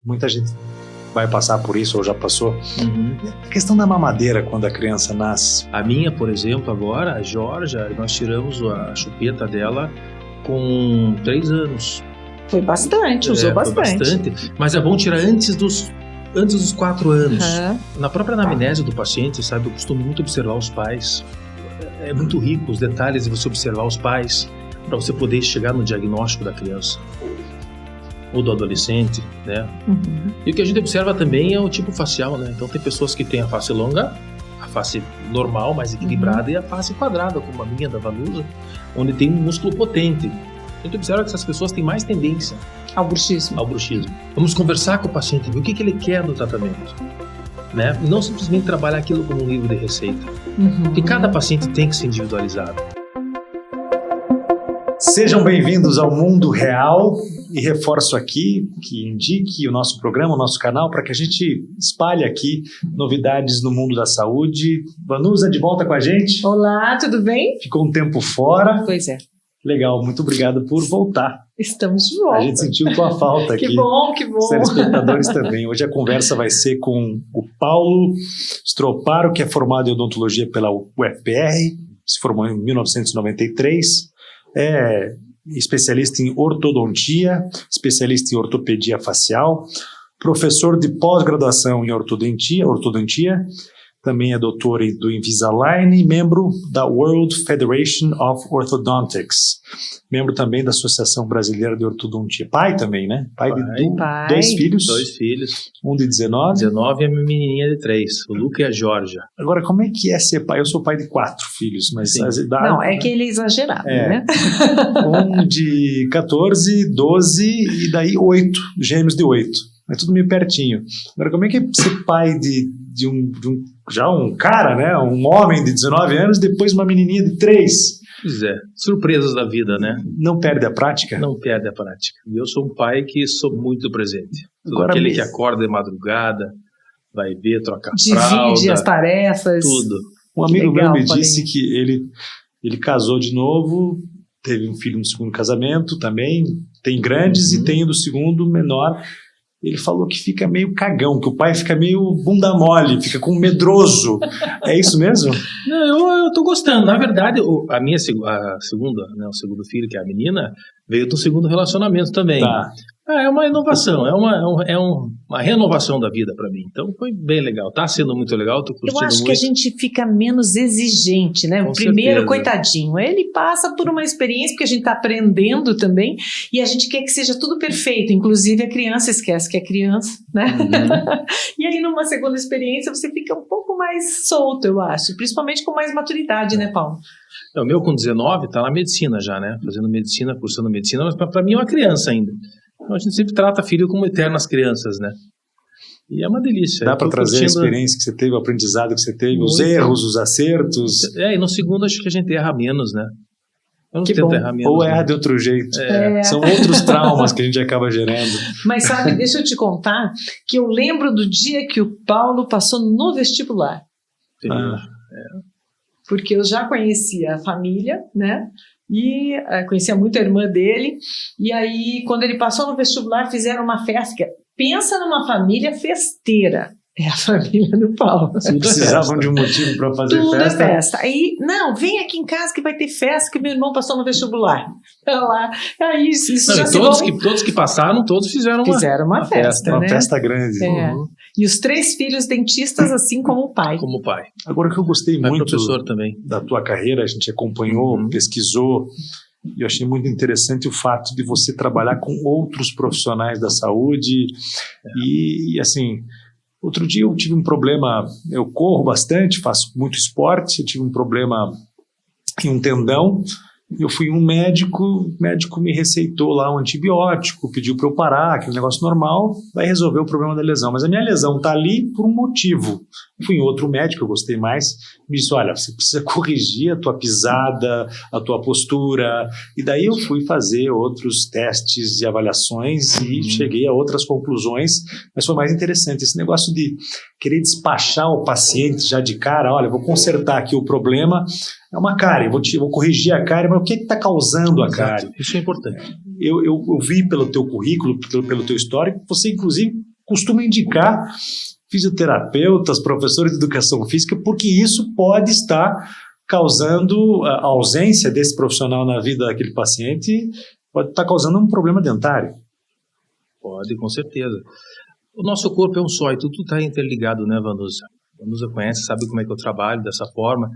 Muita gente vai passar por isso ou já passou. Uhum. A questão da mamadeira quando a criança nasce. A minha, por exemplo, agora, a Georgia, nós tiramos a chupeta dela com 3 anos. Foi bastante, usou bastante. Foi bastante. Mas é bom tirar antes dos 4 anos. Uhum. Na própria anamnese do paciente, sabe, eu costumo muito observar os pais. É muito rico os detalhes de você observar os pais para você poder chegar no diagnóstico da criança ou do adolescente, né? Uhum. E o que a gente observa também é o tipo facial, né? Então tem pessoas que têm a face longa, a face normal, mais equilibrada, e a face quadrada, como a minha da Vanusa, onde tem um músculo potente. A gente observa que essas pessoas têm mais tendência Ao bruxismo. Vamos conversar com o paciente, ver o que ele quer do tratamento, né? E não simplesmente trabalhar aquilo como um livro de receita. Uhum. Porque cada paciente tem que ser individualizado. Sejam bem-vindos ao Mundo Real e reforço aqui que indique o nosso programa, o nosso canal, para que a gente espalhe aqui novidades no mundo da saúde. Vanusa, de volta com a gente. Olá, tudo bem? Ficou um tempo fora. Pois é. Legal, muito obrigado por voltar. Estamos de volta. A gente sentiu tua falta aqui. Que bom, que bom. Os telespectadores também. Hoje a conversa vai ser com o Paulo Stroparo, que é formado em odontologia pela UFPR, se formou em 1993, é especialista em ortodontia, especialista em ortopedia facial, professor de pós-graduação em ortodontia, também é doutor do Invisalign e membro da World Federation of Orthodontics, membro também da Associação Brasileira de Ortodontia. Pai também, né? Pai. 2 filhos. 2 filhos. Um de 19. 19 e a minha menininha de 3, o Luca e a Georgia. Agora, como é que é ser pai? Eu sou pai de 4 filhos, mas as idades... Não, é que ele é exagerado, né? Um de 14, 12 e daí 8, gêmeos de 8. É tudo meio pertinho. Agora, como é que é ser pai de um cara, né? Um homem de 19 anos, depois uma menininha de 3? Pois é, surpresas da vida, né? Não perde a prática? Não perde a prática. E eu sou um pai que sou muito presente. Agora aquele que acorda de madrugada, vai ver, troca fralda. Divide as tarefas. Tudo. Um amigo meu me disse que ele casou de novo, teve um filho no segundo casamento também, tem grandes e tem o do segundo menor. Ele falou que fica meio cagão, que o pai fica meio bunda mole, fica com medroso. É isso mesmo? Não, eu tô gostando. Na verdade, a segunda, né, o segundo filho, que é a menina, veio do segundo relacionamento também. Tá. É uma inovação, é uma renovação da vida para mim. Então foi bem legal, tá sendo muito legal, tô curtindo muito. Eu acho que a gente fica menos exigente, né? Com o primeiro, certeza. Coitadinho, ele passa por uma experiência porque a gente tá aprendendo também e a gente quer que seja tudo perfeito, inclusive a criança esquece que é criança, né? Uhum. E aí numa segunda experiência você fica um pouco mais solto, eu acho, principalmente com mais maturidade, né, Paulo? O meu com 19 tá na medicina já, né? Fazendo medicina, cursando medicina, mas para mim é uma criança ainda. Então a gente sempre trata filho como eternas crianças, né? E é uma delícia. Dá para trazer a experiência que você teve, o aprendizado que você teve, muito. Os erros, os acertos. E no segundo acho que a gente erra menos, né? Eu não Que tento bom. errar menos. Ou erra né? de outro jeito. É. São outros traumas que a gente acaba gerando. Mas sabe, deixa eu te contar que eu lembro do dia que o Paulo passou no vestibular. Porque eu já conhecia a família, né? E conhecia muito a irmã dele. E aí, quando ele passou no vestibular, fizeram uma festa. Pensa numa família festeira. É a família do Paulo. Se precisavam de um motivo para fazer Tudo festa. é festa. Aí, não, vem aqui em casa que vai ter festa, que meu irmão passou no vestibular. Olha lá. Aí, isso Não, já e se todos que passaram, todos fizeram uma festa, Uma né? festa grande. É. E os 3 filhos dentistas, assim como o pai. Como pai. Agora, o que eu gostei Mas muito professor também. da tua carreira, a gente acompanhou, pesquisou, e eu achei muito interessante o fato de você trabalhar com outros profissionais da saúde. E assim, outro dia eu tive um problema, eu corro bastante, faço muito esporte, eu tive um problema em um tendão. Eu fui em um médico, o médico me receitou lá um antibiótico, pediu para eu parar, aquele negócio normal, vai resolver o problema da lesão. Mas a minha lesão está ali por um motivo. Eu fui em outro médico, eu gostei mais, me disse, olha, você precisa corrigir a tua pisada, a tua postura. E daí eu fui fazer outros testes e avaliações e cheguei a outras conclusões, mas foi mais interessante. Esse negócio de querer despachar o paciente já de cara, olha, vou consertar aqui o problema, é uma cárie, vou corrigir a cárie, mas o que está causando a cárie? Isso é importante. Eu vi pelo teu currículo, pelo teu histórico, você inclusive costuma indicar fisioterapeutas, professores de educação física, porque isso pode estar causando a ausência desse profissional na vida daquele paciente, pode estar causando um problema dentário. Pode, com certeza. O nosso corpo é um só e tudo está interligado, né, Vanusa? Vanusa conhece, sabe como é que eu trabalho dessa forma.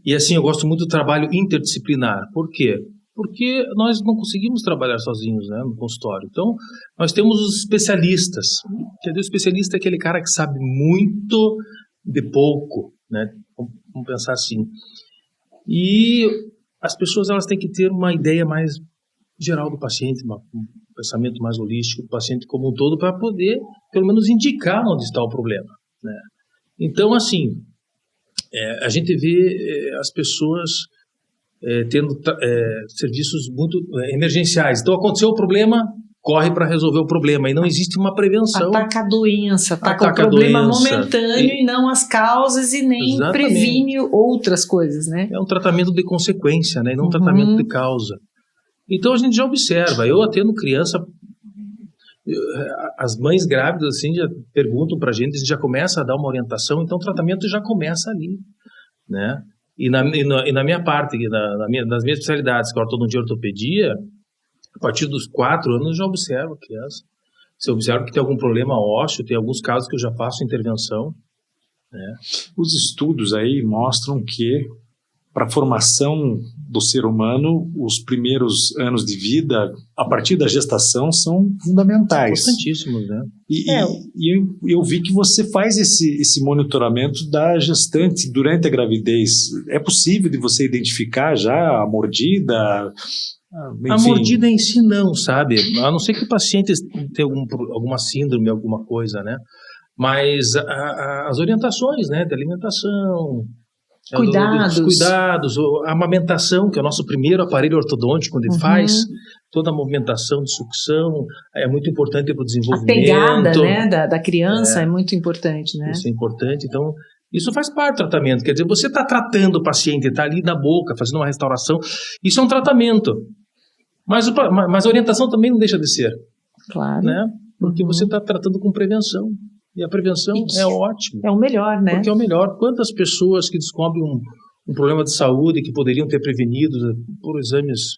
E assim, eu gosto muito do trabalho interdisciplinar. Por quê? Porque nós não conseguimos trabalhar sozinhos, né, no consultório. Então, nós temos os especialistas. Quer dizer, o especialista é aquele cara que sabe muito de pouco, né? Vamos pensar assim. E as pessoas, elas têm que ter uma ideia mais geral do paciente, um pensamento mais holístico do paciente como um todo, para poder, pelo menos, indicar onde está o problema, né? Então, assim, a gente vê as pessoas tendo serviços muito emergenciais. Então, aconteceu o problema, corre para resolver o problema, e não existe uma prevenção. Ataca a doença, ataca o problema momentâneo e não as causas, e nem previne outras coisas, né? É um tratamento de consequência, né? E não um tratamento de causa. Então, a gente já observa. Eu atendo criança, as mães grávidas assim já perguntam para a gente já começa a dar uma orientação, então o tratamento já começa ali, né? E na minha parte, nas minhas especialidades, que é ortodontia e ortopedia, a partir dos 4 anos eu já observo a criança. Se eu observo que tem algum problema ósseo, tem alguns casos que eu já faço intervenção, né? Os estudos aí mostram que para a formação do ser humano, os primeiros anos de vida, a partir da gestação, são fundamentais. Importantíssimos, né? E eu vi que você faz esse monitoramento da gestante durante a gravidez. É possível de você identificar já a mordida? Enfim. A mordida em si não, sabe? A não ser que o paciente tenha alguma síndrome, alguma coisa, né? Mas as orientações, né, de alimentação, cuidados, a amamentação, que é o nosso primeiro aparelho ortodôntico, onde faz toda a movimentação de sucção, é muito importante para o desenvolvimento. A pegada, né, da criança é muito importante, né? Isso é importante, então isso faz parte do tratamento. Quer dizer, você está tratando o paciente, está ali na boca, fazendo uma restauração, isso é um tratamento. Mas a orientação também não deixa de ser. Claro. Né? Porque você está tratando com prevenção. E a prevenção é ótima. É o melhor, né? Porque é o melhor. Quantas pessoas que descobrem um problema de saúde que poderiam ter prevenido por exames,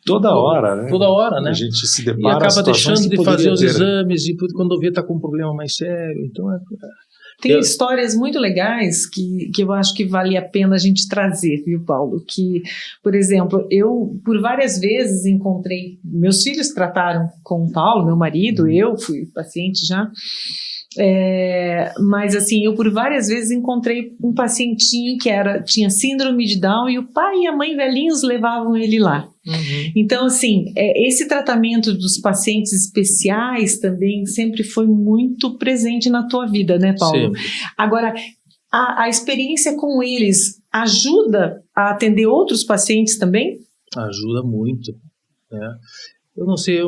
toda hora, né? Toda hora, né? A gente se depara e acaba deixando de fazer os ter exames e quando vê está com um problema mais sério. Então tem histórias muito legais que eu acho que vale a pena a gente trazer, viu, Paulo? Que, por exemplo, eu por várias vezes encontrei, meus filhos trataram com o Paulo, meu marido, eu fui paciente já, mas assim, eu por várias vezes encontrei um pacientinho que tinha síndrome de Down e o pai e a mãe velhinhos levavam ele lá. Então, assim, esse tratamento dos pacientes especiais também sempre foi muito presente na tua vida, né, Paulo? Sim. Agora, a experiência com eles ajuda a atender outros pacientes também? Ajuda muito, né? Eu não sei,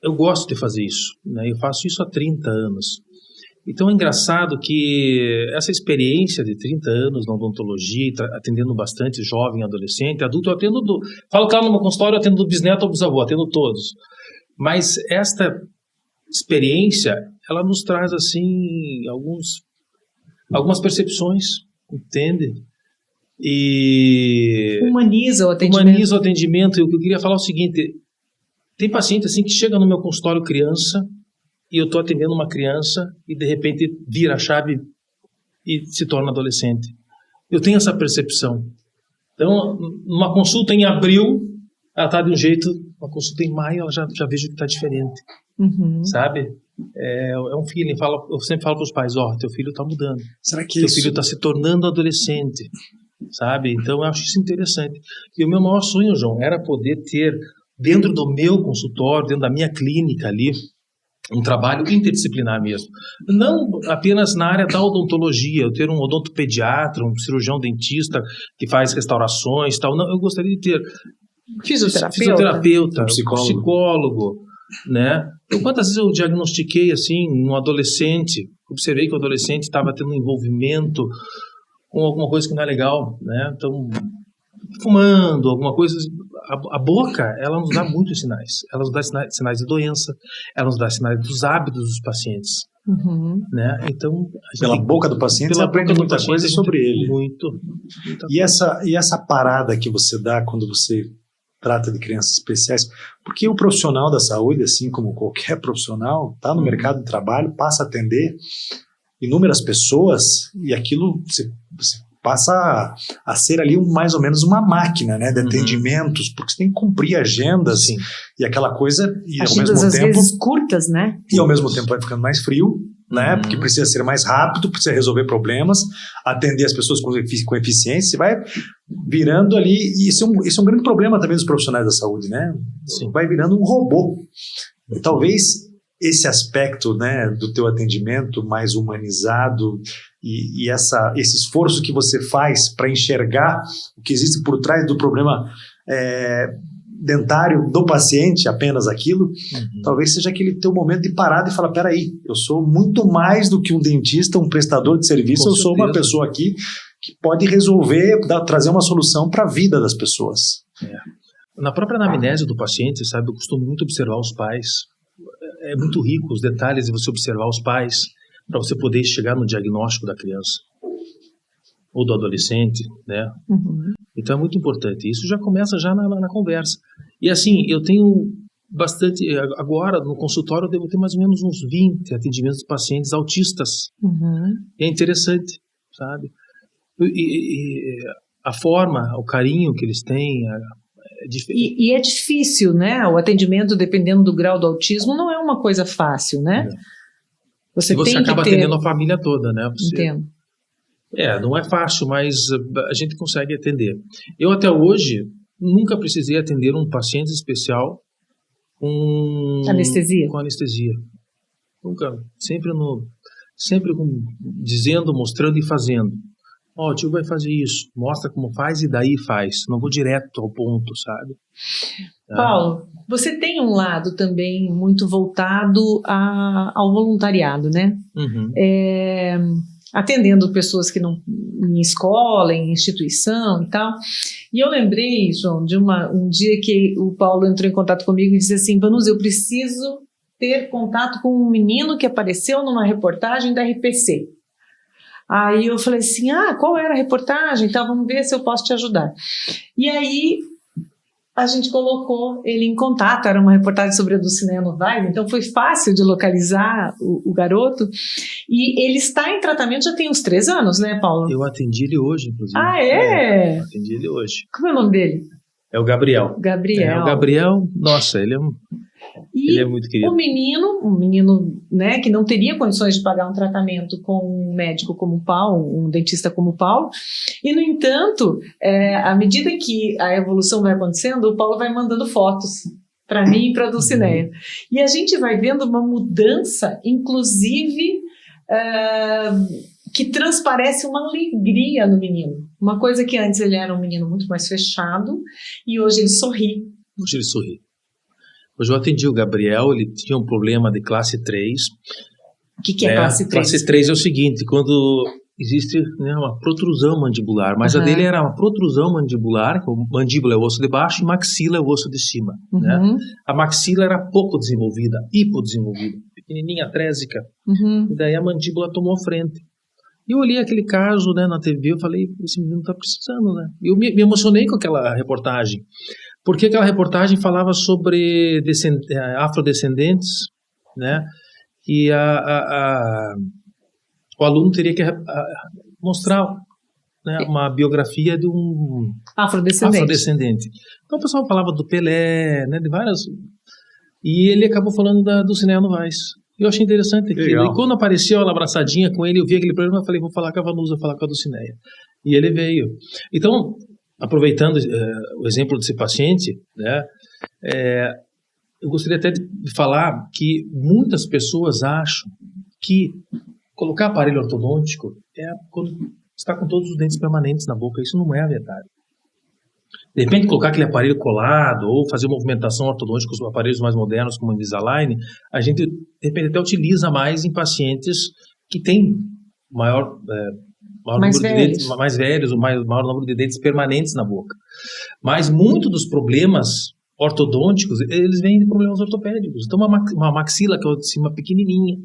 eu gosto de fazer isso, né? Eu faço isso há 30 anos. Então é engraçado que essa experiência de 30 anos na odontologia, atendendo bastante jovem, adolescente, adulto, eu atendo falo claro no meu consultório, eu atendo do bisneto ao bisavô, atendo todos. Mas esta experiência, ela nos traz assim algumas percepções, entende? E humaniza o atendimento. Humaniza o atendimento. Eu queria falar o seguinte, tem paciente assim que chega no meu consultório criança, e eu estou atendendo uma criança e de repente vira a chave e se torna adolescente. Eu tenho essa percepção. Então, numa consulta em abril, ela está de um jeito, uma consulta em maio, ela já vejo que está diferente. Sabe? É um feeling. Eu sempre falo para os pais, teu filho está mudando. Será que teu filho está se tornando adolescente? Sabe? Então, eu acho isso interessante. E o meu maior sonho, João, era poder ter, dentro do meu consultório, dentro da minha clínica ali, um trabalho interdisciplinar mesmo. Não apenas na área da odontologia, eu ter um odontopediatra, um cirurgião dentista que faz restaurações e tal. Não, eu gostaria de ter fisioterapeuta, psicólogo, né? Então, quantas vezes eu diagnostiquei assim um adolescente, observei que o adolescente estava tendo um envolvimento com alguma coisa que não é legal, né? Então, fumando, alguma coisa, a boca, ela nos dá muitos sinais. Ela nos dá sinais de doença, ela nos dá sinais dos hábitos dos pacientes. Né? Então, pela boca do paciente você aprende muita coisa sobre ele. E essa parada que você dá quando você trata de crianças especiais, porque o profissional da saúde, assim como qualquer profissional, está no mercado de trabalho, passa a atender inúmeras pessoas e aquilo você passa a ser ali mais ou menos uma máquina, né, de atendimentos, porque você tem que cumprir agendas. Sim. E aquela coisa, e agendas ao mesmo tempo, às vezes curtas, né? E ao mesmo tempo vai ficando mais frio, né, porque precisa ser mais rápido, precisa resolver problemas, atender as pessoas com eficiência, vai virando ali, e isso é um grande problema também dos profissionais da saúde, né? Sim. Vai virando um robô. E talvez esse aspecto, né, do teu atendimento mais humanizado e esse esforço que você faz para enxergar o que existe por trás do problema dentário do paciente, apenas aquilo, talvez seja aquele teu momento de parar e falar, peraí, eu sou muito mais do que um dentista, um prestador de serviço, com eu certeza. Sou uma pessoa aqui que pode resolver, trazer uma solução para a vida das pessoas. Na própria anamnese do paciente, sabe, eu costumo muito observar os pais. É muito rico os detalhes de você observar os pais para você poder chegar no diagnóstico da criança ou do adolescente, né? Então é muito importante. Isso já começa já na conversa. E assim, eu tenho bastante... Agora, no consultório, eu devo ter mais ou menos uns 20 atendimentos de pacientes autistas. E é interessante, sabe? E a forma, o carinho que eles têm... E é difícil, né? O atendimento, dependendo do grau do autismo, não é uma coisa fácil, né? Você acaba atendendo a família toda, né? Entendo. Não é fácil, mas a gente consegue atender. Eu até hoje nunca precisei atender um paciente especial com anestesia. Nunca. Sempre dizendo, mostrando e fazendo. O tio vai fazer isso, mostra como faz e daí faz. Não vou direto ao ponto, sabe? Paulo, você tem um lado também muito voltado ao voluntariado, né? Atendendo pessoas que não em escola, em instituição e tal. E eu lembrei, João, de um dia que o Paulo entrou em contato comigo e disse assim, Vanusa, eu preciso ter contato com um menino que apareceu numa reportagem da RPC. Aí eu falei assim, qual era a reportagem? Então vamos ver se eu posso te ajudar. E aí a gente colocou ele em contato, era uma reportagem sobre a Dulcinea Novaes, então foi fácil de localizar o garoto. E ele está em tratamento já tem uns 3 anos, né, Paulo? Eu atendi ele hoje, inclusive. É? Eu atendi ele hoje. Como é o nome dele? É o Gabriel. O Gabriel, nossa, ele é muito querido. Um menino, né, que não teria condições de pagar um tratamento com um médico como o Paulo, um dentista como o Paulo, e no entanto, à medida que a evolução vai acontecendo, o Paulo vai mandando fotos para mim e para a Dulcinea. E a gente vai vendo uma mudança, inclusive, que transparece uma alegria no menino. Uma coisa que antes ele era um menino muito mais fechado, e hoje ele sorri. Hoje eu atendi o Gabriel, ele tinha um problema de classe 3. O que é classe 3? Classe 3 é o seguinte, quando existe uma protrusão mandibular, mas a dele era uma protrusão mandibular, mandíbula é o osso de baixo e maxila é o osso de cima. Né? A maxila era pouco desenvolvida, hipodesenvolvida, pequenininha, trésica, e daí a mandíbula tomou frente. E eu olhei aquele caso, né, na TV, eu falei, esse menino está precisando, né? Eu me emocionei com aquela reportagem. Porque aquela reportagem falava sobre afrodescendentes, né? Que o aluno teria que mostrar, né, uma biografia de um afrodescendente. Então o pessoal falava do Pelé, né, de várias... E ele acabou falando da Dulcinea Novaes. Eu achei interessante aquilo. Legal. E quando apareceu ela abraçadinha com ele, eu vi aquele programa e falei, vou falar com a Vanusa, falar com a Dulcinea. E ele veio. Então... Aproveitando o exemplo desse paciente, né, eu gostaria até de falar que muitas pessoas acham que colocar aparelho ortodôntico é quando está com todos os dentes permanentes na boca. Isso não é a verdade. De repente, colocar aquele aparelho colado ou fazer movimentação ortodôntica com os aparelhos mais modernos, como o Invisalign, a gente, de repente, até utiliza mais em pacientes que têm maior Mais número de dentes mais velhos, o maior número de dentes permanentes na boca. Mas muito dos problemas ortodônticos, eles vêm de problemas ortopédicos. Então, uma maxila que é de cima pequenininha.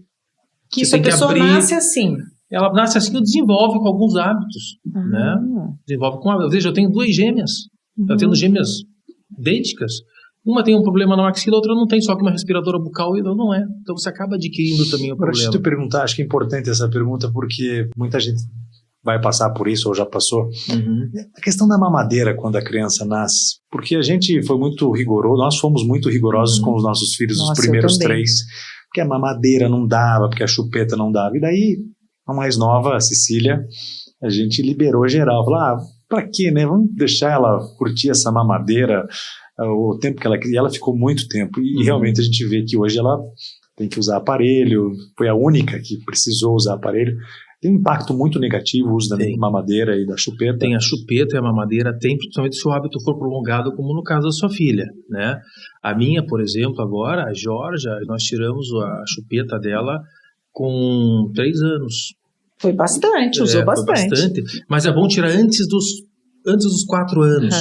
Que se a pessoa nasce assim. Ela nasce assim e desenvolve com alguns hábitos. Né? Desenvolve com hábitos. Veja, eu tenho 2 gêmeas. Eu tenho gêmeas idênticas. Uma tem um problema na maxila, a outra não tem, só que uma respiradora bucal e não é. Então você acaba adquirindo também o problema. Deixa eu te perguntar, acho que é importante essa pergunta, porque muita gente vai passar por isso ou já passou. A questão da mamadeira quando a criança nasce, porque a gente foi muito rigoroso, nós fomos muito rigorosos com os nossos filhos, os primeiros 3, porque a mamadeira não dava, porque a chupeta não dava. E daí, a mais nova, a Cecília, a gente liberou geral. Falou, pra quê, né? Vamos deixar ela curtir essa mamadeira o tempo que ela queria. Ela ficou muito tempo. E realmente a gente vê que hoje ela tem que usar aparelho, foi a única que precisou usar aparelho. Tem um impacto muito negativo o uso da mamadeira e da chupeta. Tem a chupeta e a mamadeira, principalmente se o hábito for prolongado, como no caso da sua filha, né? A minha, por exemplo, agora, a Georgia, nós tiramos a chupeta dela com 3 anos. Foi bastante, usou bastante. Foi bastante. Mas é bom tirar antes dos 4 anos,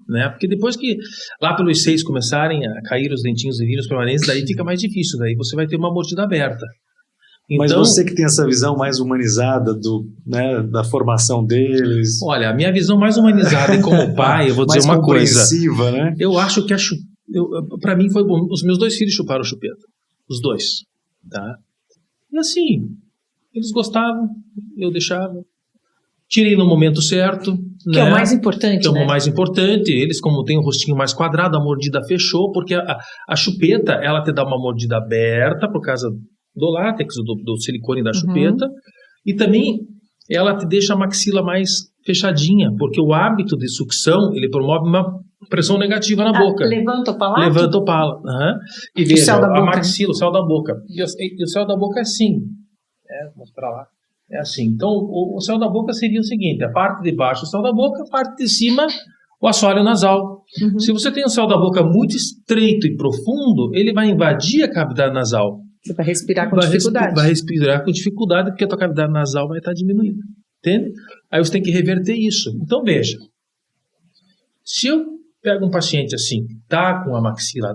né? Porque depois que lá pelos 6 começarem a cair os dentinhos e vírus permanentes, daí fica mais difícil, daí você vai ter uma mordida aberta. Então, mas você que tem essa visão mais humanizada da formação deles... Olha, a minha visão mais humanizada e como pai, eu vou dizer uma coisa. Né? Eu acho que para mim foi bom. Os meus 2 filhos chuparam chupeta. Os 2. Tá? E assim, eles gostavam, eu deixava. Tirei no momento certo. Que é o mais importante, Que é o mais importante. Eles, como tem o rostinho mais quadrado, a mordida fechou, porque a chupeta, ela te dá uma mordida aberta por causa do látex, do silicone da chupeta, e também ela te deixa a maxila mais fechadinha, porque o hábito de sucção, ele promove uma pressão negativa na boca. Levanta o palato? Levanta o palato. E veja, a maxila, o céu da boca. E o céu da boca é assim. Vou mostrar lá. É assim. Então, o céu da boca seria o seguinte, a parte de baixo, o céu da boca, a parte de cima, o assoalho nasal. Se você tem o céu da boca muito estreito e profundo, ele vai invadir a cavidade nasal. Você vai respirar com dificuldade. Vai respirar com dificuldade, porque a tua cavidade nasal vai estar diminuída. Entende? Aí você tem que reverter isso. Então, veja. Se eu pego um paciente assim, tá com a maxila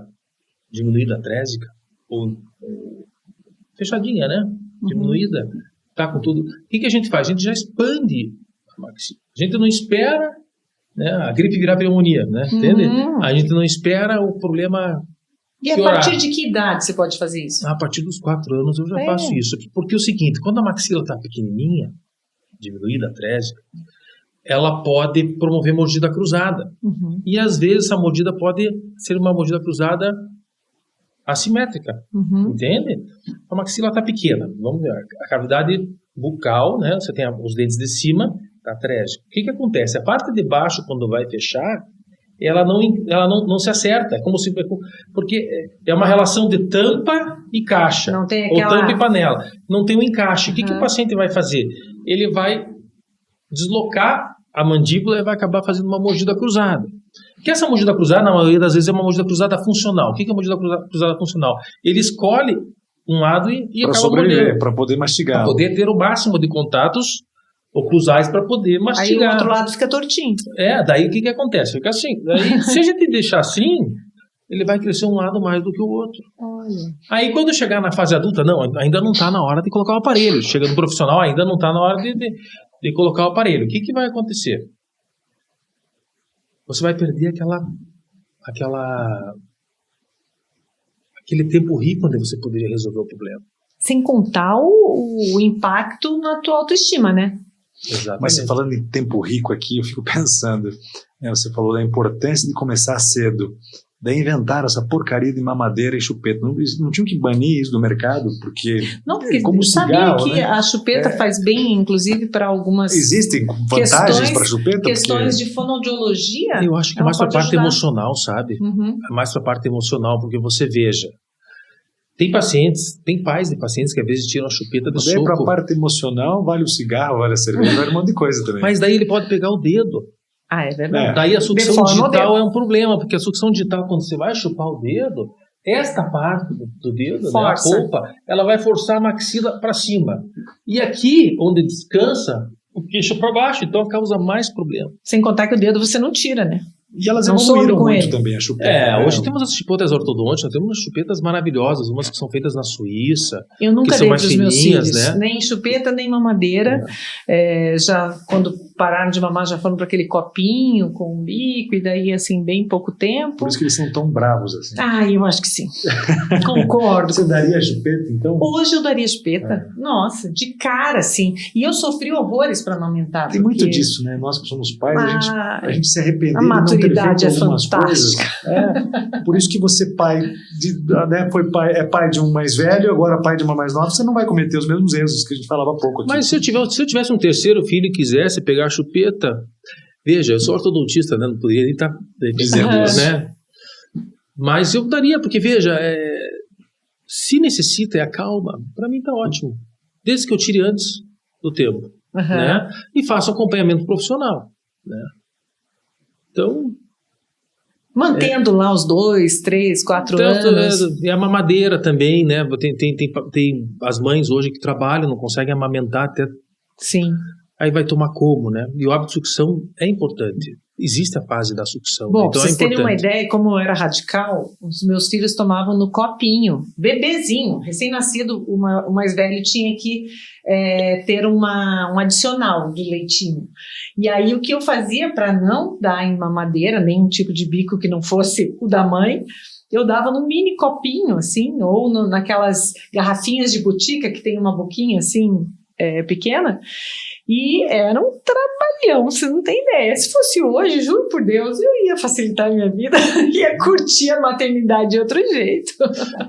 diminuída, trésica, ou fechadinha, né? Diminuída, tá com tudo. O que a gente faz? A gente já expande a maxila. A gente não espera, né, a gripe virar pneumonia, né? Entende? A gente não espera o problema... E a partir de que idade você pode fazer isso? A partir dos 4 anos eu já faço isso. Porque é o seguinte, quando a maxila está pequenininha, diminuída, trésica, ela pode promover mordida cruzada. E às vezes essa mordida pode ser uma mordida cruzada assimétrica. Entende? A maxila está pequena. Vamos ver. A cavidade bucal, né? Você tem os dentes de cima, está trésica. O que acontece? A parte de baixo, quando vai fechar, ela não se acerta, é como se, porque é uma relação de tampa e caixa, não tem ou tampa e panela, não tem um encaixe. O que o paciente vai fazer? Ele vai deslocar a mandíbula e vai acabar fazendo uma mordida cruzada. Que essa mordida cruzada, na maioria das vezes, é uma mordida cruzada funcional. O que é uma mordida cruzada funcional? Ele escolhe um lado e acaba mordendo. Para poder mastigar. Para poder ter o máximo de contatos oclusais para poder mastigar. Aí o outro lado fica tortinho. Daí o que acontece? Fica assim. Daí, se a gente deixar assim, ele vai crescer um lado mais do que o outro. Olha. Aí quando chegar na fase adulta, ainda não está na hora de colocar o aparelho. Chega no profissional, ainda não está na hora de colocar o aparelho. O que vai acontecer? Você vai perder aquele tempo rico onde você poderia resolver o problema. Sem contar o impacto na tua autoestima, né? Exatamente. Mas falando em tempo rico aqui, eu fico pensando, você falou da importância de começar cedo, daí inventaram essa porcaria de mamadeira e chupeta. Não tinham que banir isso do mercado, porque como sabia que a chupeta faz bem, inclusive, para algumas existem vantagens para a chupeta? Questões de fonoaudiologia. Eu acho que é mais para a parte emocional, sabe? É mais para a parte emocional, porque você veja, tem pais de pacientes que às vezes tiram a chupeta do soco. Para a parte emocional, vale o cigarro, vale a cerveja, vale um monte de coisa também. Mas daí ele pode pegar o dedo. É verdade. Daí a sucção digital é um problema, porque a sucção digital, quando você vai chupar o dedo, esta parte do dedo, né, a polpa, ela vai forçar a maxila para cima. E aqui, onde descansa o queixo para baixo, então causa mais problema. Sem contar que o dedo você não tira, né? E elas Não evoluíram some com muito ele. também, a chupeta. Hoje temos as chupetas ortodônticas, nós temos umas chupetas maravilhosas, umas que são feitas na Suíça. Eu nunca que são dei mais para os meus fininhas, filhos, né? nem chupeta, nem mamadeira. Já quando pararam de mamar, já foram para aquele copinho com o bico, e daí, assim, bem pouco tempo. Por isso que eles são tão bravos assim. Eu acho que sim. Concordo. Você daria chupeta, então? Hoje eu daria chupeta. Nossa, de cara, sim. E eu sofri horrores para amamentar. Tem muito disso, né? Nós que somos pais, a gente se arrependeu a de não ter feito maturidade é algumas coisas. fantástica. Por isso que você é pai de um mais velho, agora pai de uma mais nova, você não vai cometer os mesmos erros que a gente falava há pouco aqui. Mas se eu tivesse um terceiro filho e quisesse pegar a chupeta, veja, eu sou ortodontista, né? Não poderia nem estar dizendo isso, né? Mas eu daria, porque veja, se necessita, calma, para mim tá ótimo. Desde que eu tire antes do tempo, né? E faça acompanhamento profissional, né? Então... Mantendo lá os 2, 3, 4 anos. E a mamadeira também, né? Tem as mães hoje que trabalham, não conseguem amamentar até... Sim. Aí vai tomar como, né? E o hábito de sucção é importante. Existe a fase da sucção. Bom, né? Então pra vocês terem uma importante. ideia, como eu era radical, os meus filhos tomavam no copinho, bebezinho, recém-nascido, o mais velho tinha que ter um adicional de leitinho. E aí o que eu fazia para não dar em mamadeira, nenhum tipo de bico que não fosse o da mãe, eu dava num mini copinho, assim, ou naquelas garrafinhas de botica que tem uma boquinha assim, pequena. E era um trabalhão, você não tem ideia. Se fosse hoje, juro por Deus, eu ia facilitar a minha vida, ia curtir a maternidade de outro jeito.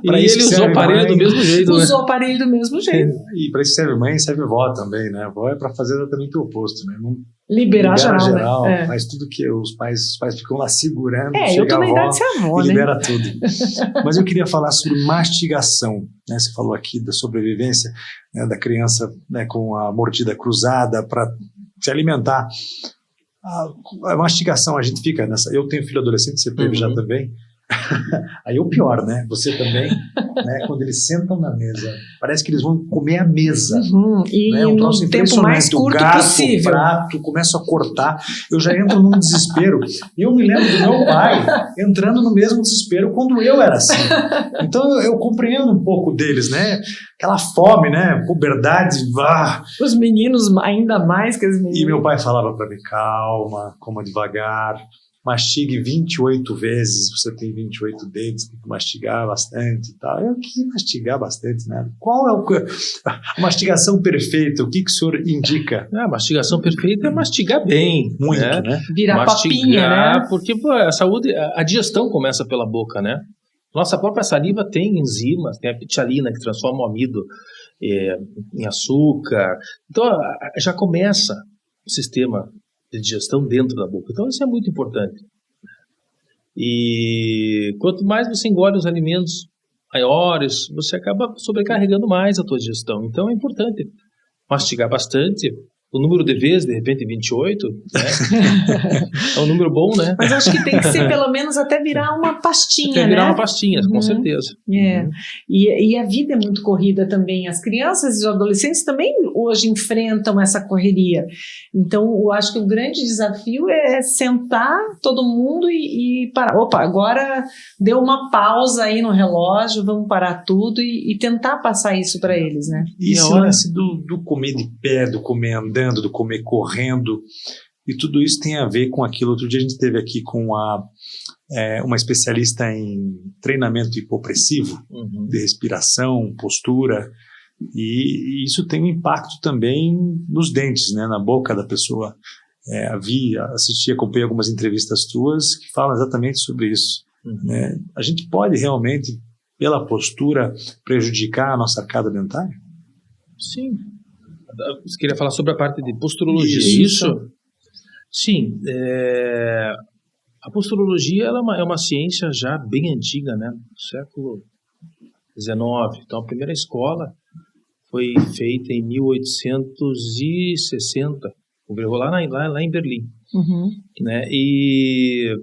E ele usou o aparelho do mesmo jeito, né? Usou o aparelho do mesmo jeito. E para isso serve mãe, serve vó também, né? A vó é para fazer exatamente o oposto, né? Não Liberar geral, né? Faz tudo que os pais ficam lá segurando. Eu tô na idade de ser avó, e né? libera tudo. Mas eu queria falar sobre mastigação, né? Você falou aqui da sobrevivência, né, da criança, né, com a mordida cruzada para se alimentar. A mastigação, a gente fica nessa... Eu tenho filho adolescente, você teve já também. Aí é o pior, né? Você também, né? Quando eles sentam na mesa, parece que eles vão comer a mesa. E né? no tempo mais curto o garfo, possível. O prato, começa a cortar. Eu já entro num desespero. Eu me lembro do meu pai entrando no mesmo desespero quando eu era assim. Então eu compreendo um pouco deles, né? Aquela fome, né? Puberdade. Os meninos ainda mais que as meninas. E meu pai falava para mim, calma, coma devagar. Mastigue 28 vezes, você tem 28 dentes, tem que mastigar bastante e tal. Eu que mastigar bastante, né? Qual é a mastigação perfeita? O que o senhor indica? A mastigação perfeita é mastigar bem. Muito, né? Virar papinha, né? Porque a saúde, a digestão começa pela boca, né? Nossa própria saliva tem enzimas, tem a pitialina que transforma o amido em açúcar. Então, já começa o sistema de digestão dentro da boca. Então isso é muito importante. E quanto mais você engole os alimentos maiores, você acaba sobrecarregando mais a tua digestão. Então é importante mastigar bastante. O número de vezes, de repente, 28, né? É um número bom, né? Mas acho que tem que ser pelo menos até virar uma pastinha, até virar né? uma pastinha, com certeza. E a vida é muito corrida também. As crianças e os adolescentes também hoje enfrentam essa correria. Então, eu acho que o grande desafio é sentar todo mundo e parar. Opa, agora deu uma pausa aí no relógio, vamos parar tudo e tentar passar isso para eles, né? E esse lance do comer de pé, do comer andando, do comer correndo, e tudo isso tem a ver com aquilo. Outro dia a gente esteve aqui com uma especialista em treinamento hipopressivo, de respiração, postura, e isso tem um impacto também nos dentes, né, na boca da pessoa. Acompanhei algumas entrevistas tuas que falam exatamente sobre isso. Né? A gente pode realmente, pela postura, prejudicar a nossa arcada dentária? Sim. Você queria falar sobre a parte de posturologia, isso? Sim. A posturologia ela é uma ciência já bem antiga, né? Do século XIX. Então, a primeira escola foi feita em 1860, lá em Berlim. Né? E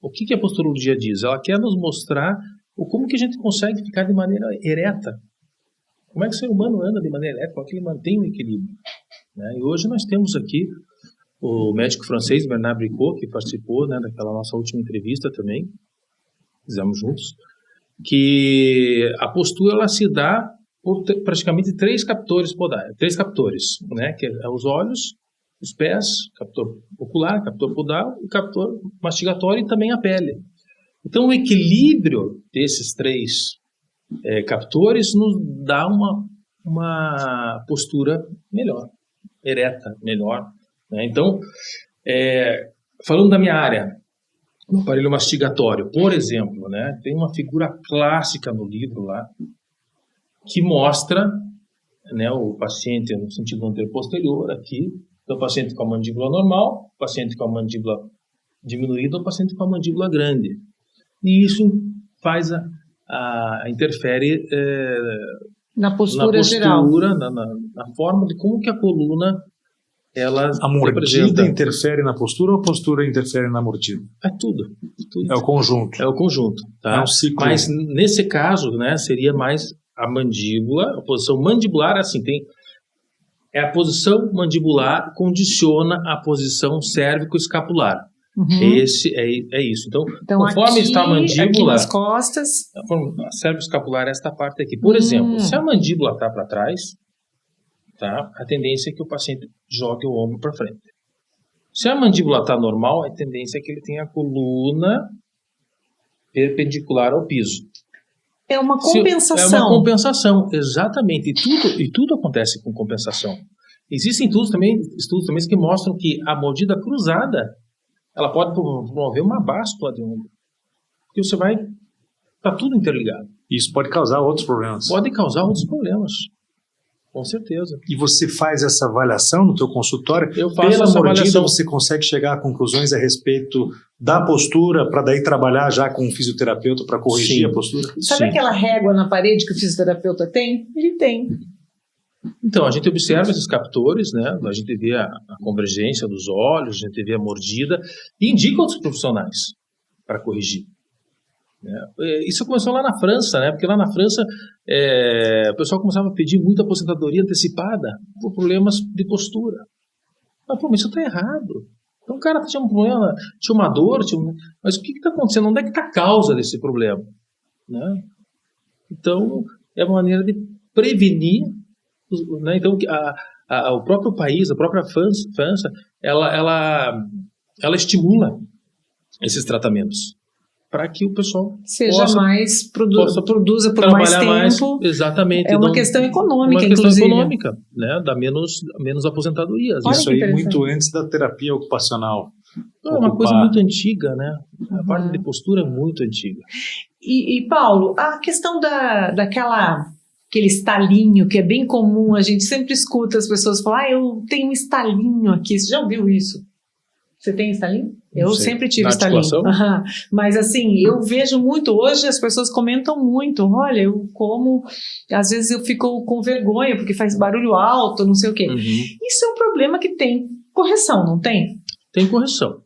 o que a posturologia diz? Ela quer nos mostrar como que a gente consegue ficar de maneira ereta. Como é que o ser humano anda de maneira ereta, como é que ele mantém o equilíbrio? né? E hoje nós temos aqui o médico francês Bernard Bricot, que participou, né, daquela nossa última entrevista também, fizemos juntos, que a postura ela se dá por praticamente 3 captores podais, 3 captores, né, que é os olhos, os pés, captor ocular, captor podal, o captor mastigatório e também a pele. Então o equilíbrio desses 3 captores nos dá uma postura melhor, ereta, melhor, né? Então, falando da minha área, no aparelho mastigatório, por exemplo, né, tem uma figura clássica no livro lá, que mostra, né, o paciente no sentido anterior-posterior aqui, então, o paciente com a mandíbula normal, o paciente com a mandíbula diminuída, o paciente com a mandíbula grande. E isso faz interfere na postura geral, na forma de como que a coluna ela a mordida interfere na postura ou a postura interfere na mordida? É tudo. É o conjunto. É o conjunto, tá? É um ciclo. Mas nesse caso, né, seria mais a mandíbula, a posição mandibular, assim, a posição mandibular condiciona a posição cérvico-escapular. Esse é isso. Então conforme aqui, está a mandíbula, aqui nas costas, a cérvico-escapular é esta parte aqui. Por exemplo, se a mandíbula está para trás, tá? A tendência é que o paciente jogue o ombro para frente. Se a mandíbula está normal, a tendência é que ele tenha a coluna perpendicular ao piso. É uma compensação. É uma compensação, exatamente. E tudo acontece com compensação. Existem estudos também que mostram que a mordida cruzada ela pode promover uma báscula de ombro. Porque você vai... Está tudo interligado. Isso pode causar outros problemas. Pode causar outros problemas. Com certeza. E você faz essa avaliação no teu consultório? Eu faço Pela essa mordida, avaliação. você consegue chegar a conclusões a respeito da postura, para daí trabalhar já com um fisioterapeuta para corrigir a postura? Sabe aquela régua na parede que o fisioterapeuta tem? Ele tem. Então, a gente observa esses captores, né? A gente vê a convergência dos olhos, a gente vê a mordida e indica outros profissionais para corrigir. Isso começou lá na França, né? Porque lá na França o pessoal começava a pedir muita aposentadoria antecipada por problemas de postura. Mas, mas isso está errado. Então o cara tinha um problema, tinha uma dor, mas o que está acontecendo? Onde é que está a causa desse problema? Né? Então, é uma maneira de prevenir, né? Então, o próprio país, a própria França, ela estimula esses tratamentos para que o pessoal produza por mais tempo. Mais, exatamente. É uma questão econômica, inclusive. Uma questão econômica, né? Dá menos aposentadorias. Isso aí muito antes da terapia ocupacional. É uma coisa muito antiga, né? A parte de postura é muito antiga. E Paulo, a questão aquele estalinho que é bem comum, a gente sempre escuta as pessoas falar, eu tenho um estalinho aqui. Você já ouviu isso? Você tem estalinho? Eu sempre tive estalinho. Mas assim, eu vejo muito, hoje as pessoas comentam muito, olha, eu como, às vezes eu fico com vergonha porque faz barulho alto, não sei o quê. Isso é um problema que tem correção, não tem? Tem correção.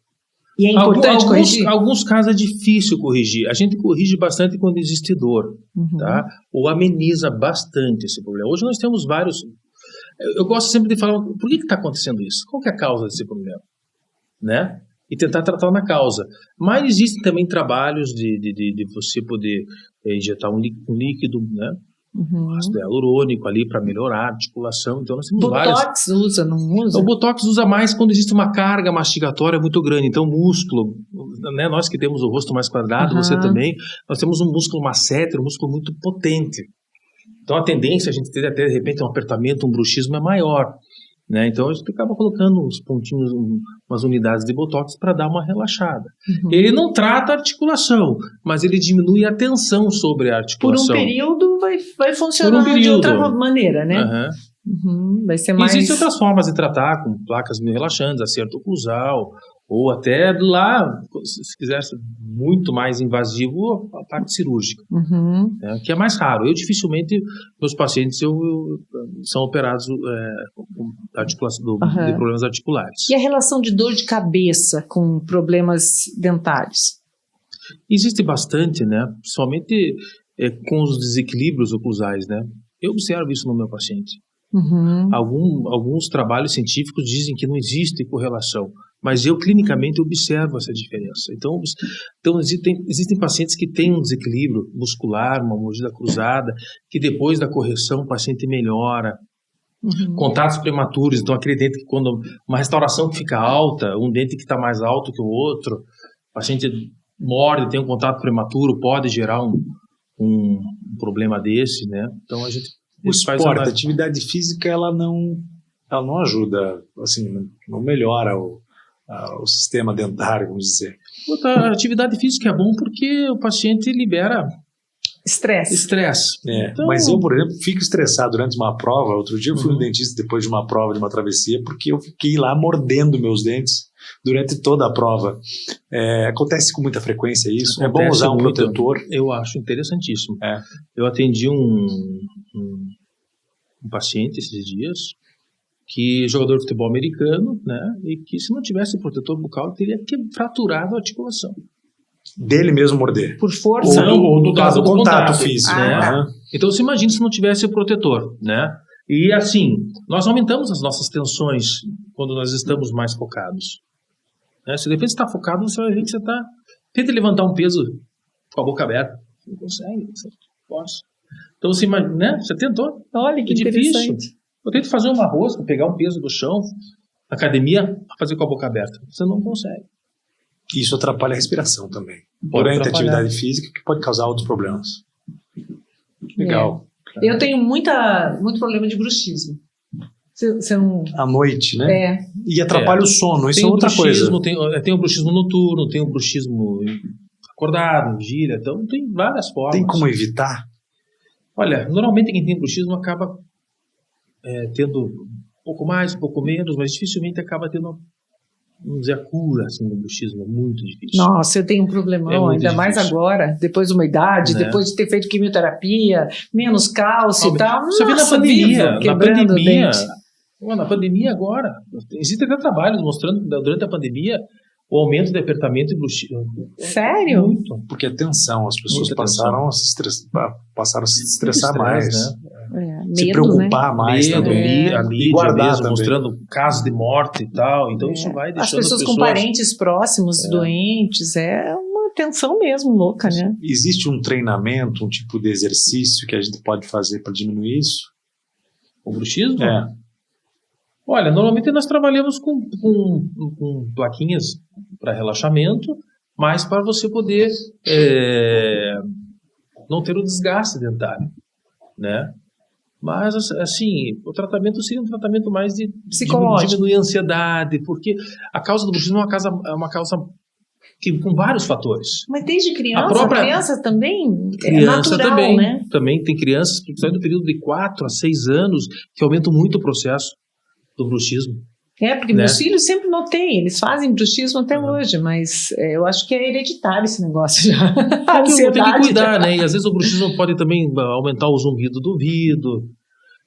E é importante corrigir? Alguns casos é difícil corrigir. A gente corrige bastante quando existe dor, tá? Ou ameniza bastante esse problema. Hoje nós temos vários... Eu gosto sempre de falar, por que está acontecendo isso? Qual que é a causa desse problema? Né? E tentar tratar na causa. Mas existem também trabalhos de você poder injetar um líquido, né? Ácido hialurônico ali para melhorar a articulação. Então nós temos Botox usa, não usa? O Botox usa mais quando existe uma carga mastigatória muito grande. Então músculo, né? Nós que temos o rosto mais quadrado, você também, nós temos um músculo masséter, um músculo muito potente. Então a tendência a gente ter até de repente um apertamento, um bruxismo é maior. Né? Então a gente acaba colocando uns pontinhos, umas unidades de Botox para dar uma relaxada. Ele não trata a articulação, mas ele diminui a tensão sobre a articulação. Por um período vai funcionar de outra maneira, né? Vai ser mais... Existem outras formas de tratar, com placas meio relaxantes, acerto oclusal, ou até lá, se quiser muito mais invasivo, a parte cirúrgica, né, que é mais raro. Eu dificilmente, meus pacientes são operados de problemas articulares. E a relação de dor de cabeça com problemas dentários? Existe bastante, né? Principalmente com os desequilíbrios oclusais, né? Eu observo isso no meu paciente. Alguns trabalhos científicos dizem que não existe correlação, mas eu clinicamente observo essa diferença. Então existem pacientes que têm um desequilíbrio muscular, uma mordida cruzada, que depois da correção o paciente melhora. Contatos prematuros, então aquele dente que quando uma restauração que fica alta, um dente que está mais alto que o outro, o paciente morde, tem um contato prematuro, pode gerar um problema desse, né? Então a gente o esporte, a atividade física, ela não ajuda, assim, não melhora o sistema dentário, vamos dizer. A atividade física é bom porque o paciente libera estresse. Então, mas eu, por exemplo, fico estressado durante uma prova. Outro dia eu fui no dentista depois de uma prova, de uma travessia, porque eu fiquei lá mordendo meus dentes durante toda a prova. Acontece com muita frequência isso. É bom usar um protetor. Eu acho interessantíssimo. Eu atendi um paciente esses dias, que é jogador de futebol americano, né, e que se não tivesse protetor bucal teria fraturar a articulação. Dele mesmo morder? Por força? Ou do contato físico. Então você imagina se não tivesse o protetor, né? E assim, nós aumentamos as nossas tensões quando nós estamos mais focados. Né? Se de repente você está focado, você vai ver que você está... Tenta levantar um peso com a boca aberta. Você não consegue, você pode. Então você imagina, né? Você tentou? Olha que interessante. Eu tento fazer uma rosca, pegar um peso do chão, na academia, fazer com a boca aberta. Você não consegue. Isso atrapalha a respiração também. Durante a atividade física, que pode causar outros problemas. Legal. Eu tenho muito problema de bruxismo. Você não... À noite, né? E atrapalha o sono, isso é outra coisa. Tem o bruxismo noturno, tem o bruxismo acordado, vigília, então tem várias formas. Tem como evitar? Olha, normalmente quem tem bruxismo acaba tendo um pouco mais, um pouco menos, mas dificilmente acaba tendo, vamos dizer, a cura assim, do bruxismo. É muito difícil. Nossa, eu tenho um problemão, ainda difícil. Mais agora, depois de uma idade, depois de ter feito quimioterapia, menos cálcio e tal. Você vê na pandemia, na pandemia agora, existem até trabalhos mostrando que durante a pandemia o aumento de apertamento e bruxismo. Sério? Muito. Porque a tensão, as pessoas passaram a se estressar mais, né? Se preocupar mais também. A mídia mesmo, mostrando casos de morte e tal. Então isso vai deixando as pessoas com parentes próximos, doentes, é uma tensão mesmo louca, né? Existe um treinamento, um tipo de exercício que a gente pode fazer para diminuir isso? O bruxismo? Olha, normalmente nós trabalhamos com plaquinhas para relaxamento, mas para você poder não ter o desgaste dentário, né? Mas, assim, o tratamento seria um tratamento mais de diminuir a ansiedade, porque a causa do bruxismo é uma causa com vários fatores. Mas desde criança, criança também? Criança natural, também, né? Também tem crianças, principalmente no período de 4 a 6 anos, que aumentam muito o processo do bruxismo. Porque meus filhos sempre notei, eles fazem bruxismo até hoje, mas eu acho que é hereditário esse negócio já. Tem que cuidar, né? E às vezes o bruxismo pode também aumentar o zumbido do ouvido.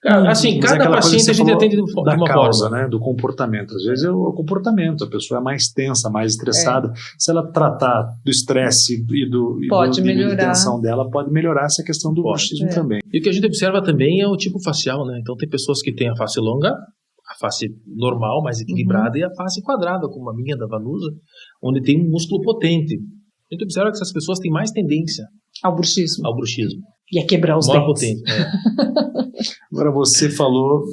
Assim, cada paciente a gente atende de uma causa, forma. Né? Do comportamento. Às vezes é o comportamento, a pessoa é mais tensa, mais estressada. Se ela tratar do estresse e do nível de tensão dela, pode melhorar essa questão do bruxismo também. E o que a gente observa também é o tipo facial, né? Então tem pessoas que têm a face longa, a face normal, mais equilibrada, e a face quadrada, como a minha, da Vanusa, onde tem um músculo potente. A gente observa que essas pessoas têm mais tendência ao bruxismo. E a quebrar os dentes. Potente, Agora você falou,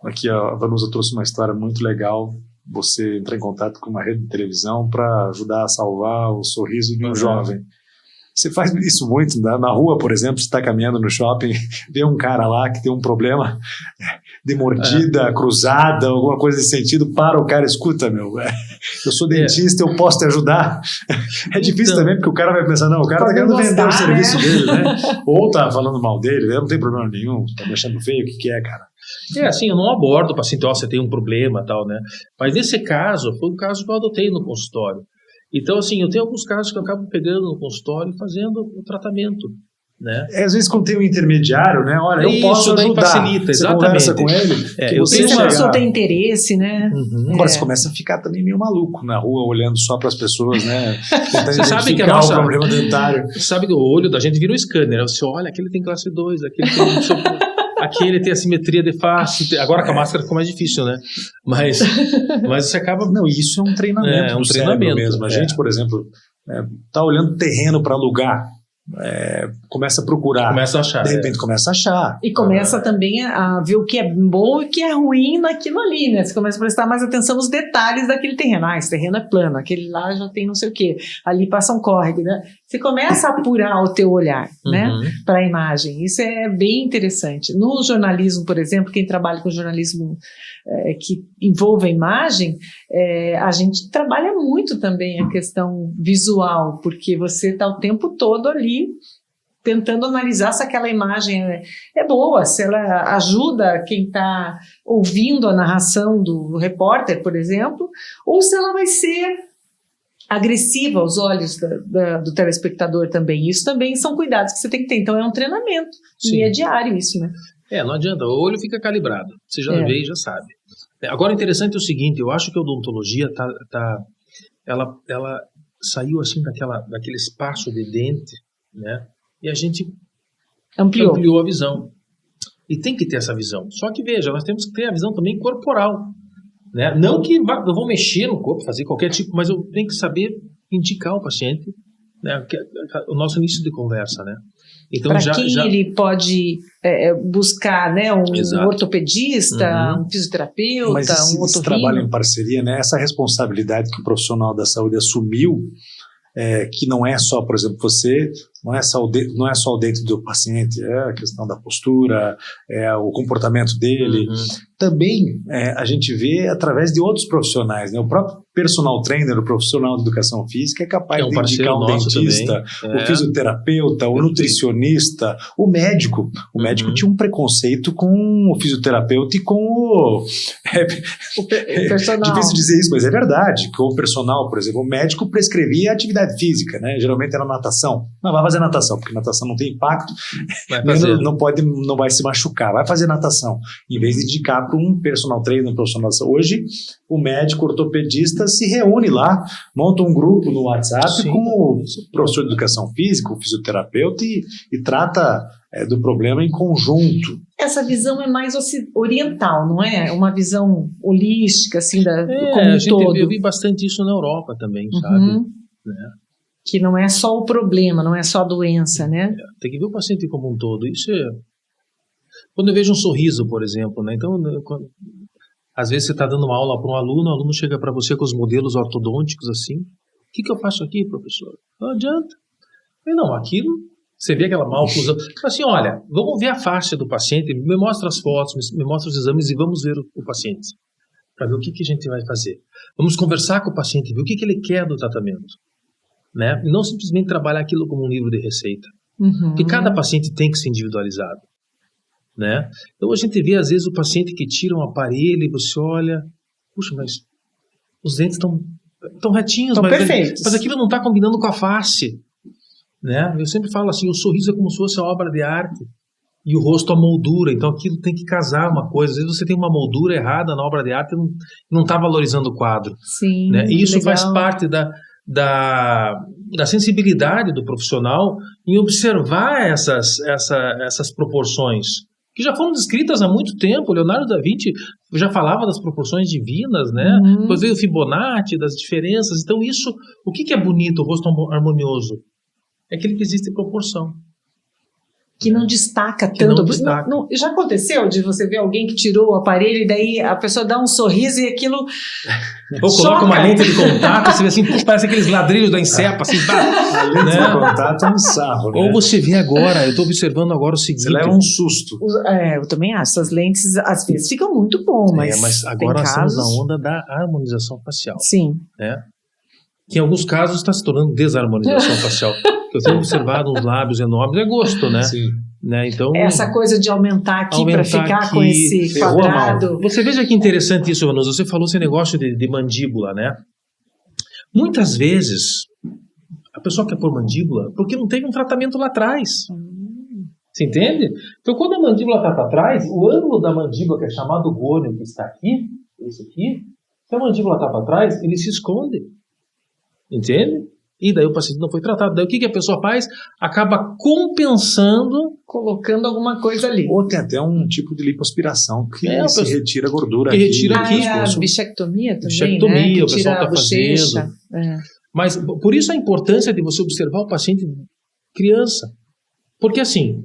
aqui a Vanusa trouxe uma história muito legal, você entrar em contato com uma rede de televisão para ajudar a salvar o sorriso de um jovem. Você faz isso muito, na rua, por exemplo, você está caminhando no shopping, vê um cara lá que tem um problema de mordida cruzada, alguma coisa nesse sentido, para o cara, escuta, eu sou dentista, eu posso te ajudar. É difícil também, porque o cara vai pensar, não, o cara está querendo vender o serviço dele, né? Ou tá falando mal dele, não tem problema nenhum, tá me achando feio, o que é, cara? Assim, eu não abordo o paciente, você tem um problema e tal, né? Mas nesse caso, foi um caso que eu adotei no consultório. Então, assim, eu tenho alguns casos que eu acabo pegando no consultório e fazendo o tratamento, né? Às vezes, quando tem um intermediário, né? Olha, eu posso ajudar. Facilita, você conversa com ele. Se a pessoa tem interesse, né? Agora, você começa a ficar também meio maluco na rua, olhando só para as pessoas, né? Você sabe que o problema dentário. Você sabe que o olho da gente vira um scanner. Você olha, aquele tem classe 2, aquele tem... aquele tem a simetria de face. Agora com a máscara ficou mais difícil, né? Mas você acaba... Não, isso é um treinamento. É um treinamento mesmo. A gente, por exemplo, tá olhando terreno para alugar. Começa a procurar, começa a achar, de repente começa a achar e começa também a ver o que é bom e o que é ruim naquilo ali, né? Você começa a prestar mais atenção nos detalhes daquele terreno. Esse terreno é plano, aquele lá já tem não sei o que, ali passa um córrego, né? Você começa a apurar o teu olhar, né, para a imagem. Isso é bem interessante. No jornalismo, por exemplo, quem trabalha com jornalismo que envolve a imagem, a gente trabalha muito também a questão visual, porque você está o tempo todo ali tentando analisar se aquela imagem é boa, se ela ajuda quem está ouvindo a narração do repórter, por exemplo, ou se ela vai ser agressiva aos olhos do telespectador também. Isso também são cuidados que você tem que ter. Então é um treinamento. Sim. E é diário isso, né? Não adianta. O olho fica calibrado. Você já vê e já sabe. Agora, interessante é o seguinte, eu acho que a odontologia ela saiu assim daquele espaço de dente, né? E a gente ampliou a visão. E tem que ter essa visão. Só que, veja, nós temos que ter a visão também corporal. Né? Não que eu vou mexer no corpo, fazer qualquer tipo, mas eu tenho que saber indicar o paciente, né? O nosso início de conversa, né? Então, para quem ele pode buscar, né, um ortopedista, um fisioterapeuta, mas um otorrino. Esse trabalho em parceria, né, essa responsabilidade que o profissional da saúde assumiu, que não é só, por exemplo, você, não é só o dente do paciente, é a questão da postura, o comportamento dele. Também a gente vê através de outros profissionais, né? O próprio personal trainer, o profissional de educação física é capaz de indicar um dentista, o fisioterapeuta, o nutricionista, o médico. O médico tinha um preconceito com o fisioterapeuta e com o personal. Difícil dizer isso, mas é verdade. Com o personal, por exemplo, o médico prescrevia atividade física, né? Geralmente era natação. Não, vai fazer natação, porque natação não tem impacto, não vai se machucar. Vai fazer natação, em vez de indicar para um personal trainer, um profissional de saúde. Hoje, o médico ortopedista se reúne lá, monta um grupo no WhatsApp com o professor de educação física, o fisioterapeuta e trata do problema em conjunto. Essa visão é mais oriental, não é? Uma visão holística, assim, como um todo. Eu vi bastante isso na Europa também, sabe? Né? Que não é só o problema, não é só a doença, né? Tem que ver o paciente como um todo. Isso quando eu vejo um sorriso, por exemplo, né? Então, às vezes você está dando uma aula para um aluno, o aluno chega para você com os modelos ortodônticos assim. O que eu faço aqui, professor? Não adianta. Não, aquilo, você vê aquela mal oclusão. Assim, olha, vamos ver a face do paciente, me mostra as fotos, me mostra os exames e vamos ver o paciente. Para ver o que a gente vai fazer. Vamos conversar com o paciente, ver o que ele quer do tratamento. Né? E não simplesmente trabalhar aquilo como um livro de receita. Porque cada paciente tem que ser individualizado. Né? Então a gente vê às vezes o paciente que tira um aparelho e você olha, puxa, mas os dentes estão retinhos, mas aquilo não está combinando com a face. Né? Eu sempre falo assim, o sorriso é como se fosse a obra de arte e o rosto a moldura, então aquilo tem que casar uma coisa. Às vezes você tem uma moldura errada na obra de arte e não está valorizando o quadro. Sim, né? E isso legal. faz parte da sensibilidade do profissional em observar essas proporções, que já foram descritas há muito tempo. Leonardo da Vinci já falava das proporções divinas, né? Depois veio o Fibonacci, das diferenças. Então isso, o que é bonito, o rosto harmonioso? É aquele que existe proporção. Que não destaca tanto. Não destaca. Já aconteceu de você ver alguém que tirou o aparelho e daí a pessoa dá um sorriso e aquilo ou coloca uma lente de contato, você vê assim, parece aqueles ladrilhos da Insepa, assim, a lente de contato é um sarro, né? Ou você vê agora, eu estou observando agora o seguinte... Você leva um susto. Eu também acho, essas lentes às vezes ficam muito bom, mas agora nós estamos na onda da harmonização facial. Sim. Né? Que em alguns casos está se tornando desarmonização facial. Eu tenho observado uns lábios enormes, é gosto, né? Sim. Né? Então, essa coisa de aumentar aqui para ficar com esse quadrado. Você veja que interessante isso, Vanusa. Você falou esse negócio de mandíbula, né? Muitas vezes a pessoa quer pôr mandíbula porque não teve um tratamento lá atrás. Você entende? Então, quando a mandíbula está para trás, o ângulo da mandíbula, que é chamado gônio, que está aqui, esse aqui, se a mandíbula está para trás, ele se esconde. Entende? E daí o paciente não foi tratado. Daí o que a pessoa faz? Acaba compensando. Colocando alguma coisa ali. Ou tem até um tipo de lipoaspiração que se retira a gordura. Que retira aqui. A bichectomia também, bichectomia, né? Que o pessoal tira a está fazendo. Mas por isso a importância de você observar o paciente criança. Porque assim,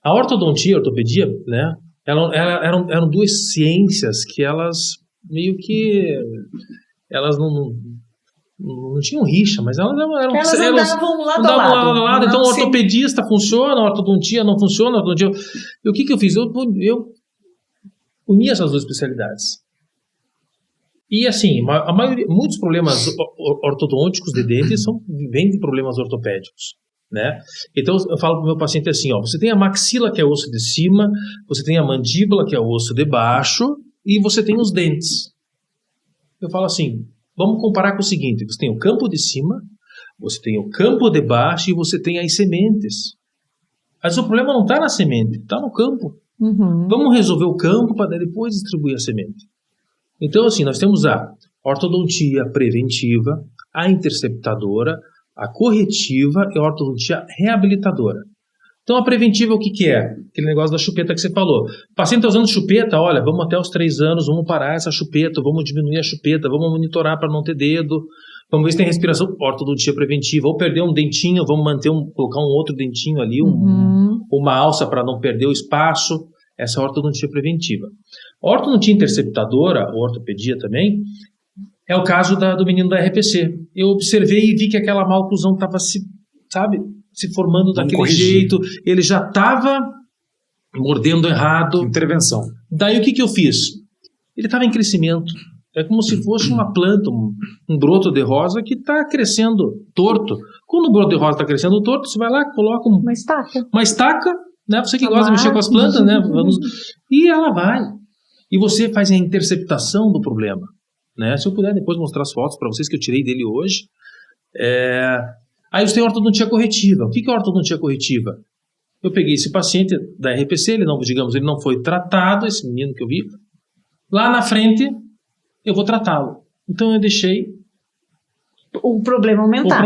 a ortodontia, a ortopedia, né? Eram duas ciências que elas meio que... Elas não tinham rixa, mas elas andavam lado a lado. Então, o ortopedista funciona, a ortodontia não funciona. E o que eu fiz? Eu uni essas duas especialidades. E assim, a maioria, muitos problemas ortodônticos de dentes vêm de problemas ortopédicos, né? Então, eu falo para o meu paciente assim, você tem a maxila, que é o osso de cima, você tem a mandíbula, que é o osso de baixo, e você tem os dentes. Eu falo assim, vamos comparar com o seguinte, você tem o campo de cima, você tem o campo de baixo e você tem as sementes. Mas o problema não está na semente, está no campo. Uhum. Vamos resolver o campo para depois distribuir a semente. Então, assim, nós temos a ortodontia preventiva, a interceptadora, a corretiva e a ortodontia reabilitadora. Então, a preventiva, o que é? Aquele negócio da chupeta que você falou. O paciente está usando chupeta, olha, vamos até os 3 anos, vamos parar essa chupeta, vamos diminuir a chupeta, vamos monitorar para não ter dedo, vamos ver se tem respiração, ortodontia preventiva, ou perder um dentinho, vamos colocar um outro dentinho ali, uma alça para não perder o espaço, essa é a ortodontia preventiva. A ortodontia interceptadora, ou ortopedia também, é o caso do menino da RPC. Eu observei e vi que aquela maloclusão estava se formando daquele jeito, ele já estava mordendo errado. Intervenção. Daí o que eu fiz? Ele estava em crescimento. É como se fosse uma planta, um broto de rosa que está crescendo torto. Quando o broto de rosa está crescendo torto, você vai lá, coloca uma estaca, né? Você que gosta de mexer com as plantas, né? E ela vai. E você faz a interceptação do problema, né? Se eu puder depois mostrar as fotos para vocês que eu tirei dele hoje. Aí você tem a ortodontia corretiva. O que é a ortodontia corretiva? Eu peguei esse paciente da RPC, ele não foi tratado, esse menino que eu vi. Lá na frente, eu vou tratá-lo. Então eu deixei o problema aumentar.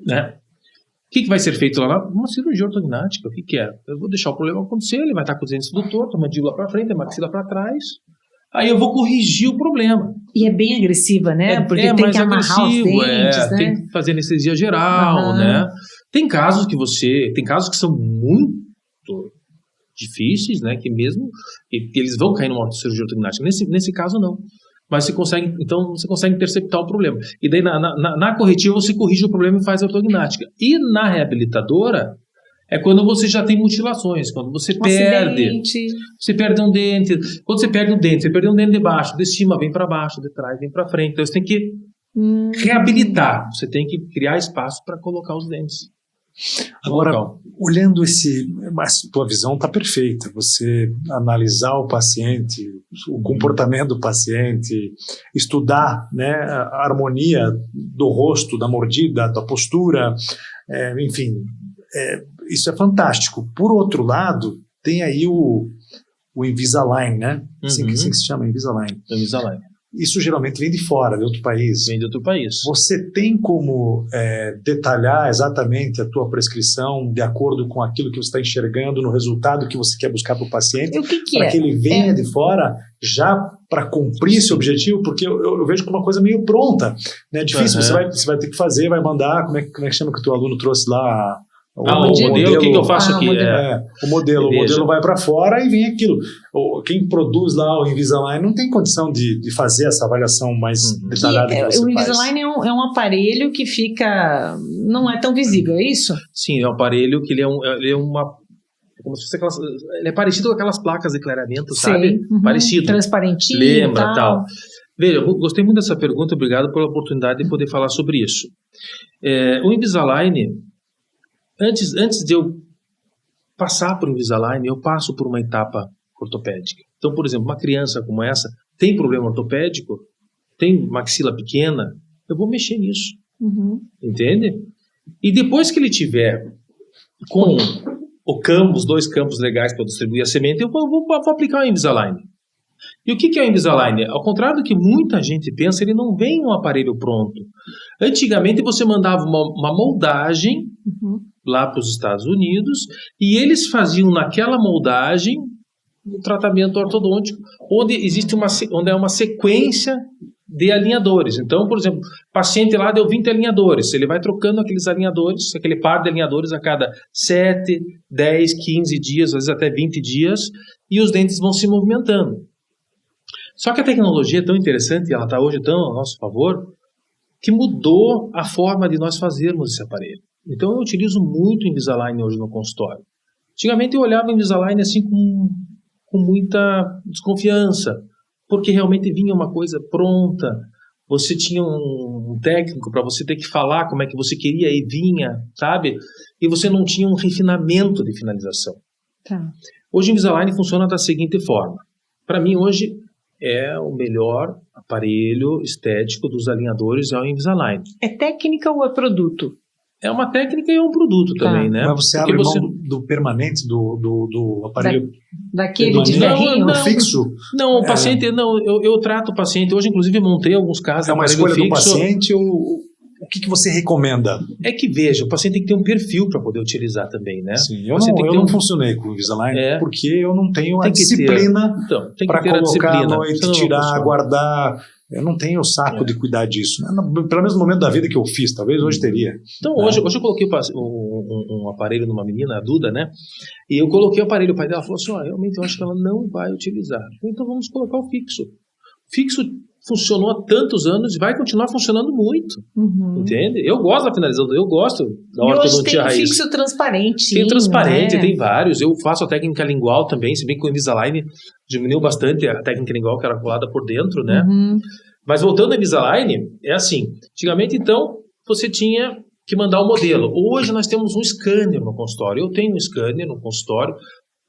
Né? O que vai ser feito lá? Uma cirurgia ortognática. O que é? Eu vou deixar o problema acontecer, ele vai estar com os dentes do torto, a mandíbula para frente, a maxila para trás. Aí eu vou corrigir o problema. E é bem agressiva, né? Porque tem que amarrar os dentes, né? Tem que fazer anestesia geral, né? Tem casos que são muito difíceis, né? Que mesmo eles vão cair numa cirurgia ortognática. Nesse caso, não. Mas você consegue interceptar o problema. E daí, na corretiva, você corrige o problema e faz a ortognática. E na reabilitadora, é quando você já tem mutilações, quando você perde um dente. Quando você perde um dente, você perdeu um dente de baixo, de cima vem para baixo, de trás vem para frente. Então você tem que reabilitar, você tem que criar espaço para colocar os dentes. Agora, olhando mas tua visão está perfeita. Você analisar o paciente, o comportamento do paciente, estudar, né, a harmonia do rosto, da mordida, da postura, enfim. Isso é fantástico. Por outro lado, tem aí o Invisalign, né? Assim que se chama, Invisalign. Invisalign. Isso geralmente vem de fora, de outro país. Vem de outro país. Você tem como detalhar exatamente a tua prescrição de acordo com aquilo que você está enxergando no resultado que você quer buscar para o paciente? Para que ele venha de fora já para cumprir esse objetivo? Porque eu vejo como uma coisa meio pronta. Né? É difícil, você vai ter que fazer, vai mandar. Como é que chama que o teu aluno trouxe lá? O modelo, o que eu faço aqui? O modelo vai para fora e vem aquilo. Quem produz lá o Invisalign não tem condição de fazer essa avaliação mais detalhada que você faz. O Invisalign é um aparelho que não é tão visível, é isso? Sim, é um aparelho que ele como se fosse ele é parecido com aquelas placas de clareamento, sabe? Parecido. Transparentinho. Lembra, tal. Veja, eu gostei muito dessa pergunta, obrigado pela oportunidade de poder falar sobre isso. O Invisalign, Antes de eu passar por Invisalign, eu passo por uma etapa ortopédica. Então, por exemplo, uma criança como essa tem problema ortopédico, tem maxila pequena, eu vou mexer nisso. Entende? E depois que ele tiver com os 2 campos legais para distribuir a semente, eu vou aplicar o Invisalign. E o que é o Invisalign? Ao contrário do que muita gente pensa, ele não vem um aparelho pronto. Antigamente você mandava uma moldagem lá para os Estados Unidos e eles faziam naquela moldagem um tratamento ortodôntico onde onde é uma sequência de alinhadores. Então, por exemplo, o paciente lá deu 20 alinhadores, ele vai trocando aqueles alinhadores, aquele par de alinhadores a cada 7, 10, 15 dias, às vezes até 20 dias, e os dentes vão se movimentando. Só que a tecnologia é tão interessante, e ela está hoje tão a nosso favor, que mudou a forma de nós fazermos esse aparelho. Então eu utilizo muito o Invisalign hoje no consultório. Antigamente eu olhava o Invisalign assim com muita desconfiança, porque realmente vinha uma coisa pronta, você tinha um técnico para você ter que falar como é que você queria e vinha, sabe? E você não tinha um refinamento de finalização. Tá. Hoje o Invisalign funciona da seguinte forma. Para mim hoje é o melhor aparelho estético dos alinhadores, é o Invisalign. É técnica ou é produto? É uma técnica e é um produto também, né? Mas você abre mão do permanente, do aparelho daquele de ferrinho? Não, fixo? Não, o paciente, não, eu trato o paciente. Hoje, inclusive, montei alguns casos. É uma escolha fixo. do paciente ou o que você recomenda? É que, veja, o paciente tem que ter um perfil para poder utilizar também, né? Sim, eu não funcionei com o Invisalign porque eu não tenho a disciplina para colocar à noite, tirar, guardar. Eu não tenho o saco de cuidar disso. Pelo menos no momento da vida que eu fiz, talvez hoje teria. Então, hoje eu coloquei um aparelho numa menina, a Duda, né? E eu coloquei o aparelho, o pai dela falou assim, realmente eu acho que ela não vai utilizar. Então vamos colocar o fixo. O fixo funcionou há tantos anos e vai continuar funcionando muito. Entende? Eu gosto da finalização, eu gosto da ortodontia raiz. Tem fixo transparente. Tem transparente, tem vários. Eu faço a técnica lingual também, se bem que o Invisalign diminuiu bastante a técnica lingual que era colada por dentro, né? Mas voltando ao Invisalign, é assim. Antigamente, então, você tinha que mandar o modelo. Hoje nós temos um scanner no consultório. Eu tenho um scanner no consultório,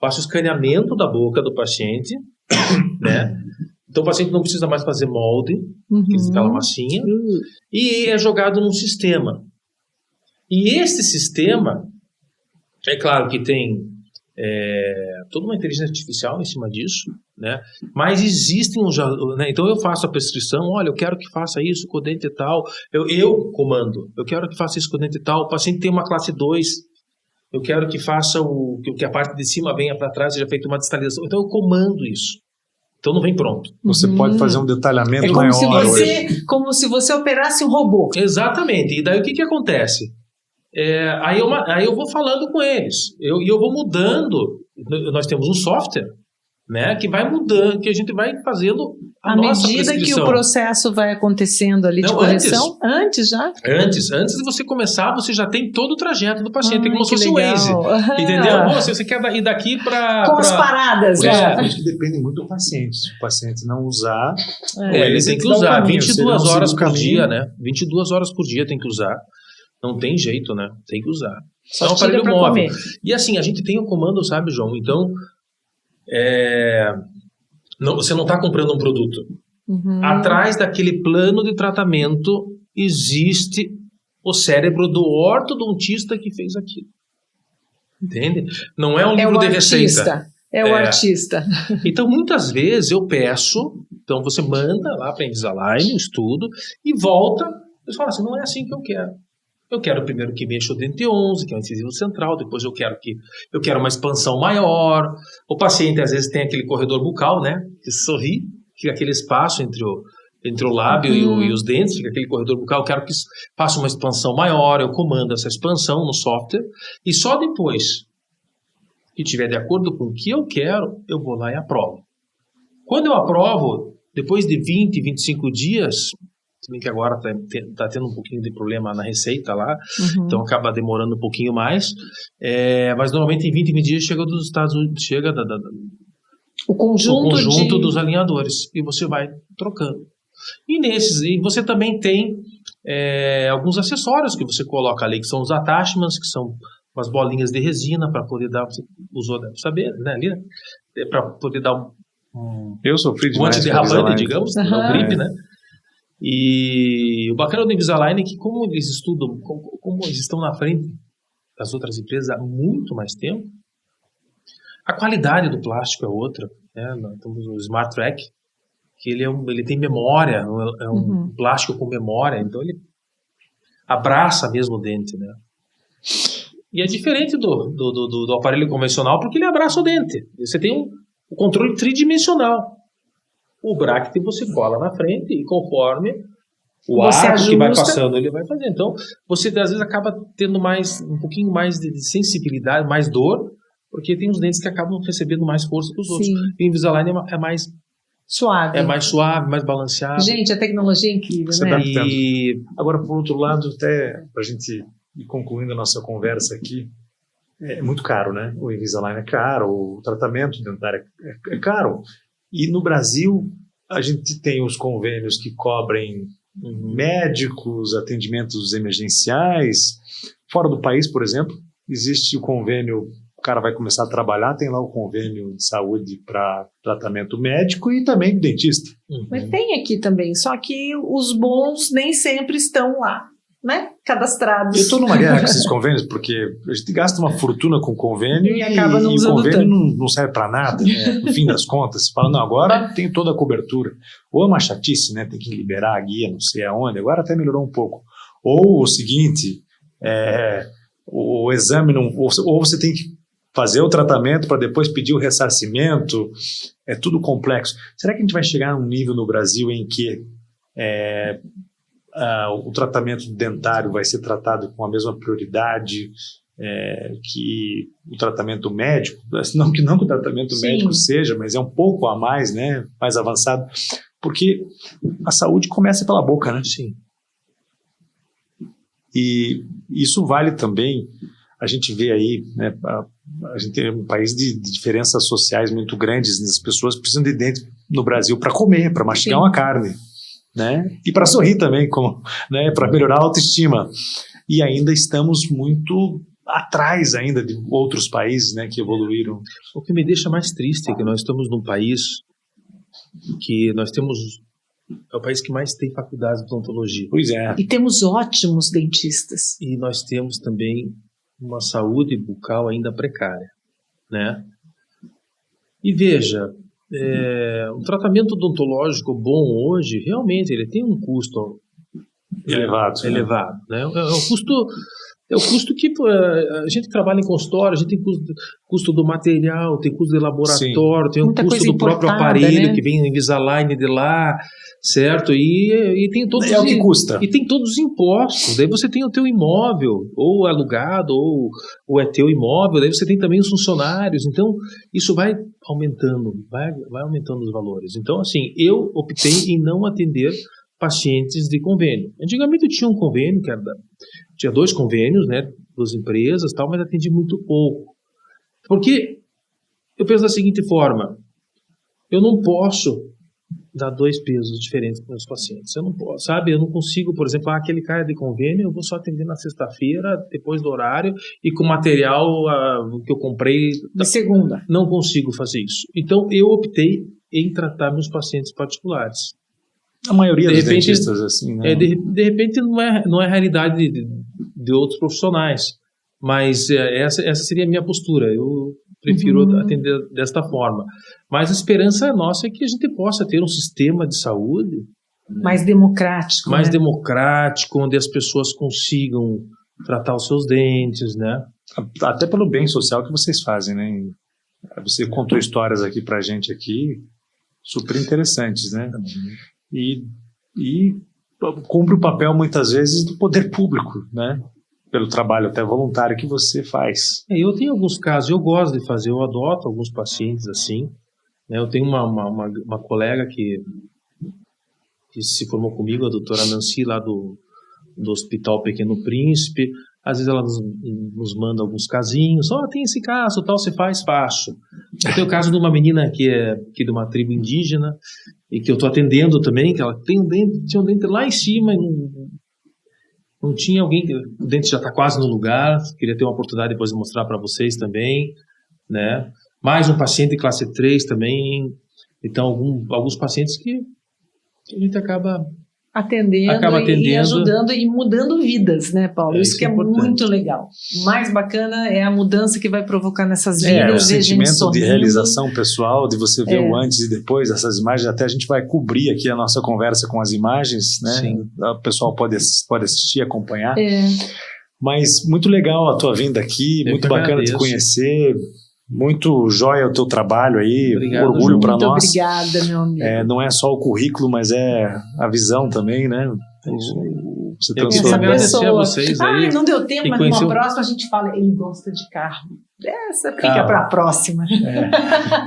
faço o escaneamento da boca do paciente, né? Então o paciente não precisa mais fazer molde, aquela massinha, e é jogado num sistema. E esse sistema, é claro que tem toda uma inteligência artificial em cima disso, né? Mas existem né? Então eu faço a prescrição, olha, eu quero que faça isso com o dente tal, eu comando, eu quero que faça isso com o dente tal, o paciente tem uma classe 2, eu quero que faça que a parte de cima venha para trás, seja feita uma distalização, então eu comando isso. Então não vem pronto. Você pode fazer um detalhamento como maior. Como se você operasse um robô. Exatamente. E daí o que acontece? Aí eu vou falando com eles. Eu vou mudando. Nós temos um software, né, que vai mudando, que a gente vai fazendo a nossa prescrição. À medida que o processo vai acontecendo ali de correção? Antes já? Antes de você começar, você já tem todo o trajeto do paciente. Tem como se fosse o Waze. Entendeu? Você quer ir daqui para... Com as paradas, né? Isso depende muito do paciente. Se o paciente não usar... ele tem que usar 22 horas por dia, né? 22 horas por dia tem que usar. Não tem jeito, né? Tem que usar. Só é um aparelho móvel. Comer. E assim, a gente tem o comando, sabe, João? Então... você não está comprando um produto. Atrás daquele plano de tratamento existe o cérebro do ortodontista que fez aquilo. Entende? Não é um livro de receita. É o artista. Então, muitas vezes eu peço, então você manda lá para a Invisalign, estudo, e volta, e fala assim, não é assim que eu quero. Eu quero primeiro que mexa o dente 11, que é o incisivo central, depois eu quero uma expansão maior. O paciente às vezes tem aquele corredor bucal, né, que sorri, fica aquele espaço entre o lábio e os dentes, fica aquele corredor bucal, eu quero que faça uma expansão maior, eu comando essa expansão no software, e só depois que estiver de acordo com o que eu quero, eu vou lá e aprovo. Quando eu aprovo, depois de 20, 25 dias... se bem que agora está tendo um pouquinho de problema na receita lá, então acaba demorando um pouquinho mais, mas normalmente em 20 dias chega dos Estados Unidos, chega o conjunto dos alinhadores, e você vai trocando. E você também tem alguns acessórios que você coloca ali, que são os attachments, que são umas bolinhas de resina para poder dar, você usou, deve saber, né, ali, para poder dar eu sofri demais antiderrapante, digamos, não gripe, né? E o bacana do Invisalign é que como eles estudam, como eles estão na frente das outras empresas há muito mais tempo, a qualidade do plástico é outra, né? Nós temos o Smart Track, que ele tem memória, é um plástico com memória, então ele abraça mesmo o dente, né? E é diferente do aparelho convencional, porque ele abraça o dente. Você tem o controle tridimensional. O bracket você cola na frente e conforme o arco que vai passando, ele vai fazer. Então, você às vezes acaba tendo um pouquinho mais de sensibilidade, mais dor, porque tem uns dentes que acabam recebendo mais força que os outros. E o Invisalign é mais suave. É mais suave, mais balanceado. Gente, a tecnologia é incrível, né? Agora, por outro lado, até para a gente ir concluindo a nossa conversa aqui, é muito caro, né? O Invisalign é caro, o tratamento dentário é caro. E no Brasil, a gente tem os convênios que cobrem médicos, atendimentos emergenciais. Fora do país, por exemplo, existe o convênio, o cara vai começar a trabalhar, tem lá o convênio de saúde para tratamento médico e também do dentista. Mas tem aqui também, só que os bons nem sempre estão lá, né? Cadastrados. Eu estou numa guerra com esses convênios, porque a gente gasta uma fortuna com convênio e acaba não usando o convênio tanto. não serve para nada, né? No fim das contas. Você fala, não, agora tem toda a cobertura. Ou é uma chatice, né? Tem que liberar a guia, não sei aonde. Agora até melhorou um pouco. Ou o seguinte, o exame não... Ou você tem que fazer o tratamento para depois pedir o ressarcimento. É tudo complexo. Será que a gente vai chegar a um nível no Brasil em que o tratamento dentário vai ser tratado com a mesma prioridade que o tratamento médico? Não que o tratamento médico seja, mas é um pouco a mais, né? Mais avançado. Porque a saúde começa pela boca, né? Sim. E isso vale também, a gente vê aí, né? A gente tem um país de diferenças sociais muito grandes, as pessoas precisam de dente no Brasil para comer, para mastigar uma carne, né? E para sorrir também, né? Para melhorar a autoestima. E ainda estamos muito atrás ainda de outros países, né, que evoluíram. O que me deixa mais triste é que nós estamos num país que nós temos... É o país que mais tem faculdades de odontologia. Pois é. E temos ótimos dentistas. E nós temos também uma saúde bucal ainda precária, né? E veja, um tratamento odontológico bom hoje, realmente, ele tem um custo elevado, né? É o custo que a gente trabalha em consultório, a gente tem custo do material, tem custo de laboratório, tem o custo do próprio aparelho, né? Que vem no Invisalign de lá, certo? E tem todos o que custa. E tem todos os impostos. Daí você tem o teu imóvel, ou alugado, ou é teu imóvel, daí você tem também os funcionários. Então, isso vai aumentando, vai aumentando os valores. Então, assim, eu optei em não atender pacientes de convênio. Antigamente eu tinha um convênio, tinha 2 convênios, né, 2 empresas, tal, mas atendi muito pouco. Porque eu penso da seguinte forma, eu não posso dar 2 pesos diferentes para os meus pacientes. Eu não posso, sabe? Eu não consigo, por exemplo, aquele cara de convênio, eu vou só atender na sexta-feira, depois do horário, e com material que eu comprei... De segunda. Não consigo fazer isso. Então, eu optei em tratar meus pacientes particulares. A maioria dos dentistas, assim, né? De repente não é a realidade de outros profissionais, mas essa seria a minha postura. Eu prefiro atender desta forma. Mas a esperança nossa é que a gente possa ter um sistema de saúde mais democrático. Mais democrático, onde as pessoas consigam tratar os seus dentes, né? Até pelo bem social que vocês fazem, né? Você contou histórias aqui pra gente aqui, super interessantes, né? E cumpre o papel, muitas vezes, do poder público, né? Pelo trabalho até voluntário que você faz. Eu tenho alguns casos, eu gosto de fazer, eu adoto alguns pacientes assim, né? Eu tenho uma colega que se formou comigo, a doutora Nancy, lá do Hospital Pequeno Príncipe. Às vezes ela nos manda alguns casinhos, tem esse caso, tal, você faz, faço. Eu tenho o caso de uma menina que é de uma tribo indígena, e que eu estou atendendo também, que ela tinha um dente lá em cima, e não tinha alguém, o dente já está quase no lugar, queria ter uma oportunidade depois de mostrar para vocês também, né? Mais um paciente de classe 3 também, então alguns pacientes que a gente acaba atendendo, Acaba atendendo. E ajudando e mudando vidas, né, Paulo? Isso que é importante. muito legal. O mais bacana é a mudança que vai provocar nessas O vidas. ver gente sentimento de sorrindo. realização pessoal, de você ver o antes e depois dessas imagens, até a gente vai cobrir aqui a nossa conversa com as imagens, né? Sim. O pessoal pode assistir, acompanhar. É. Mas muito legal a tua vinda aqui, Eu muito que bacana te agradeço. conhecer, muito joia o teu trabalho aí, Obrigado, orgulho João. para Muito nós. obrigada, meu amigo. Não é só o currículo, mas é a visão também, né? Você Eu Essa queria agradecer a pessoa. vocês aí. Ai, não deu tempo, E mas conheceu- numa próxima a gente fala, ele gosta de carro. Essa fica Carro. para a próxima.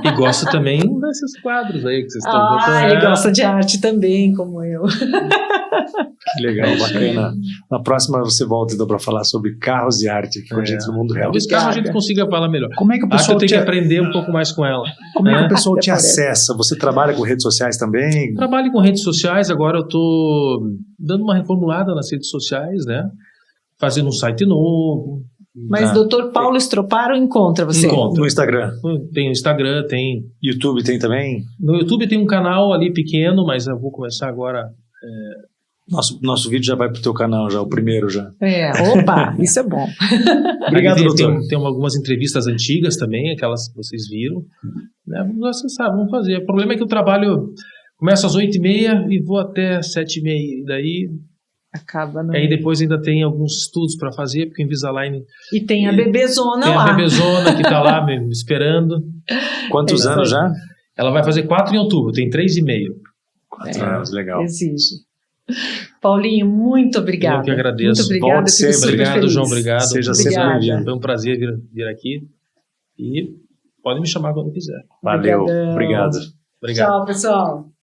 E gosto também desses quadros aí que vocês estão botando. Ele gosta de arte também, como eu. Que legal, bacana. Na próxima você volta então para falar sobre carros e arte aqui com a gente no Mundo Real. Talvez carro a gente consiga falar melhor. Como é que o Acho que pessoal eu tenho te, que aprender um pouco mais com ela. como é que o né? pessoal te Até parece. acessa? Você trabalha com redes sociais também? Trabalho com redes sociais, agora eu tô dando uma reformulada nas redes sociais, né? Fazendo um site novo. Mas Tá. doutor Paulo Estroparo encontra você. Encontra. No Instagram, Tem o Instagram, tem... YouTube tem também? No YouTube tem um canal ali pequeno, mas eu vou começar agora. Nosso vídeo já vai pro teu canal, já o primeiro já. Opa, isso é bom. Obrigado, Ali doutor. tem algumas entrevistas antigas também, aquelas que vocês viram. Né? Vamos acessar, vamos fazer. O problema é que o trabalho começa às 8h30 e vou até 7h30. E daí, Acaba no... aí depois ainda tem alguns estudos para fazer, porque o Invisalign E tem a bebezona tem lá. a bebezona que está lá me esperando. Quantos anos já? Ela vai fazer 4 em outubro, tem 3,5. 4 anos, legal. Exige. Paulinho, muito obrigada. Eu que agradeço. Muito obrigada. Volte fico sempre. super Obrigado, feliz. João, obrigado. Seja sempre Obrigada. bem-vindo. Foi um prazer vir aqui. E pode me chamar quando quiser. Valeu, Obrigadão. obrigado. Obrigado. Tchau, pessoal.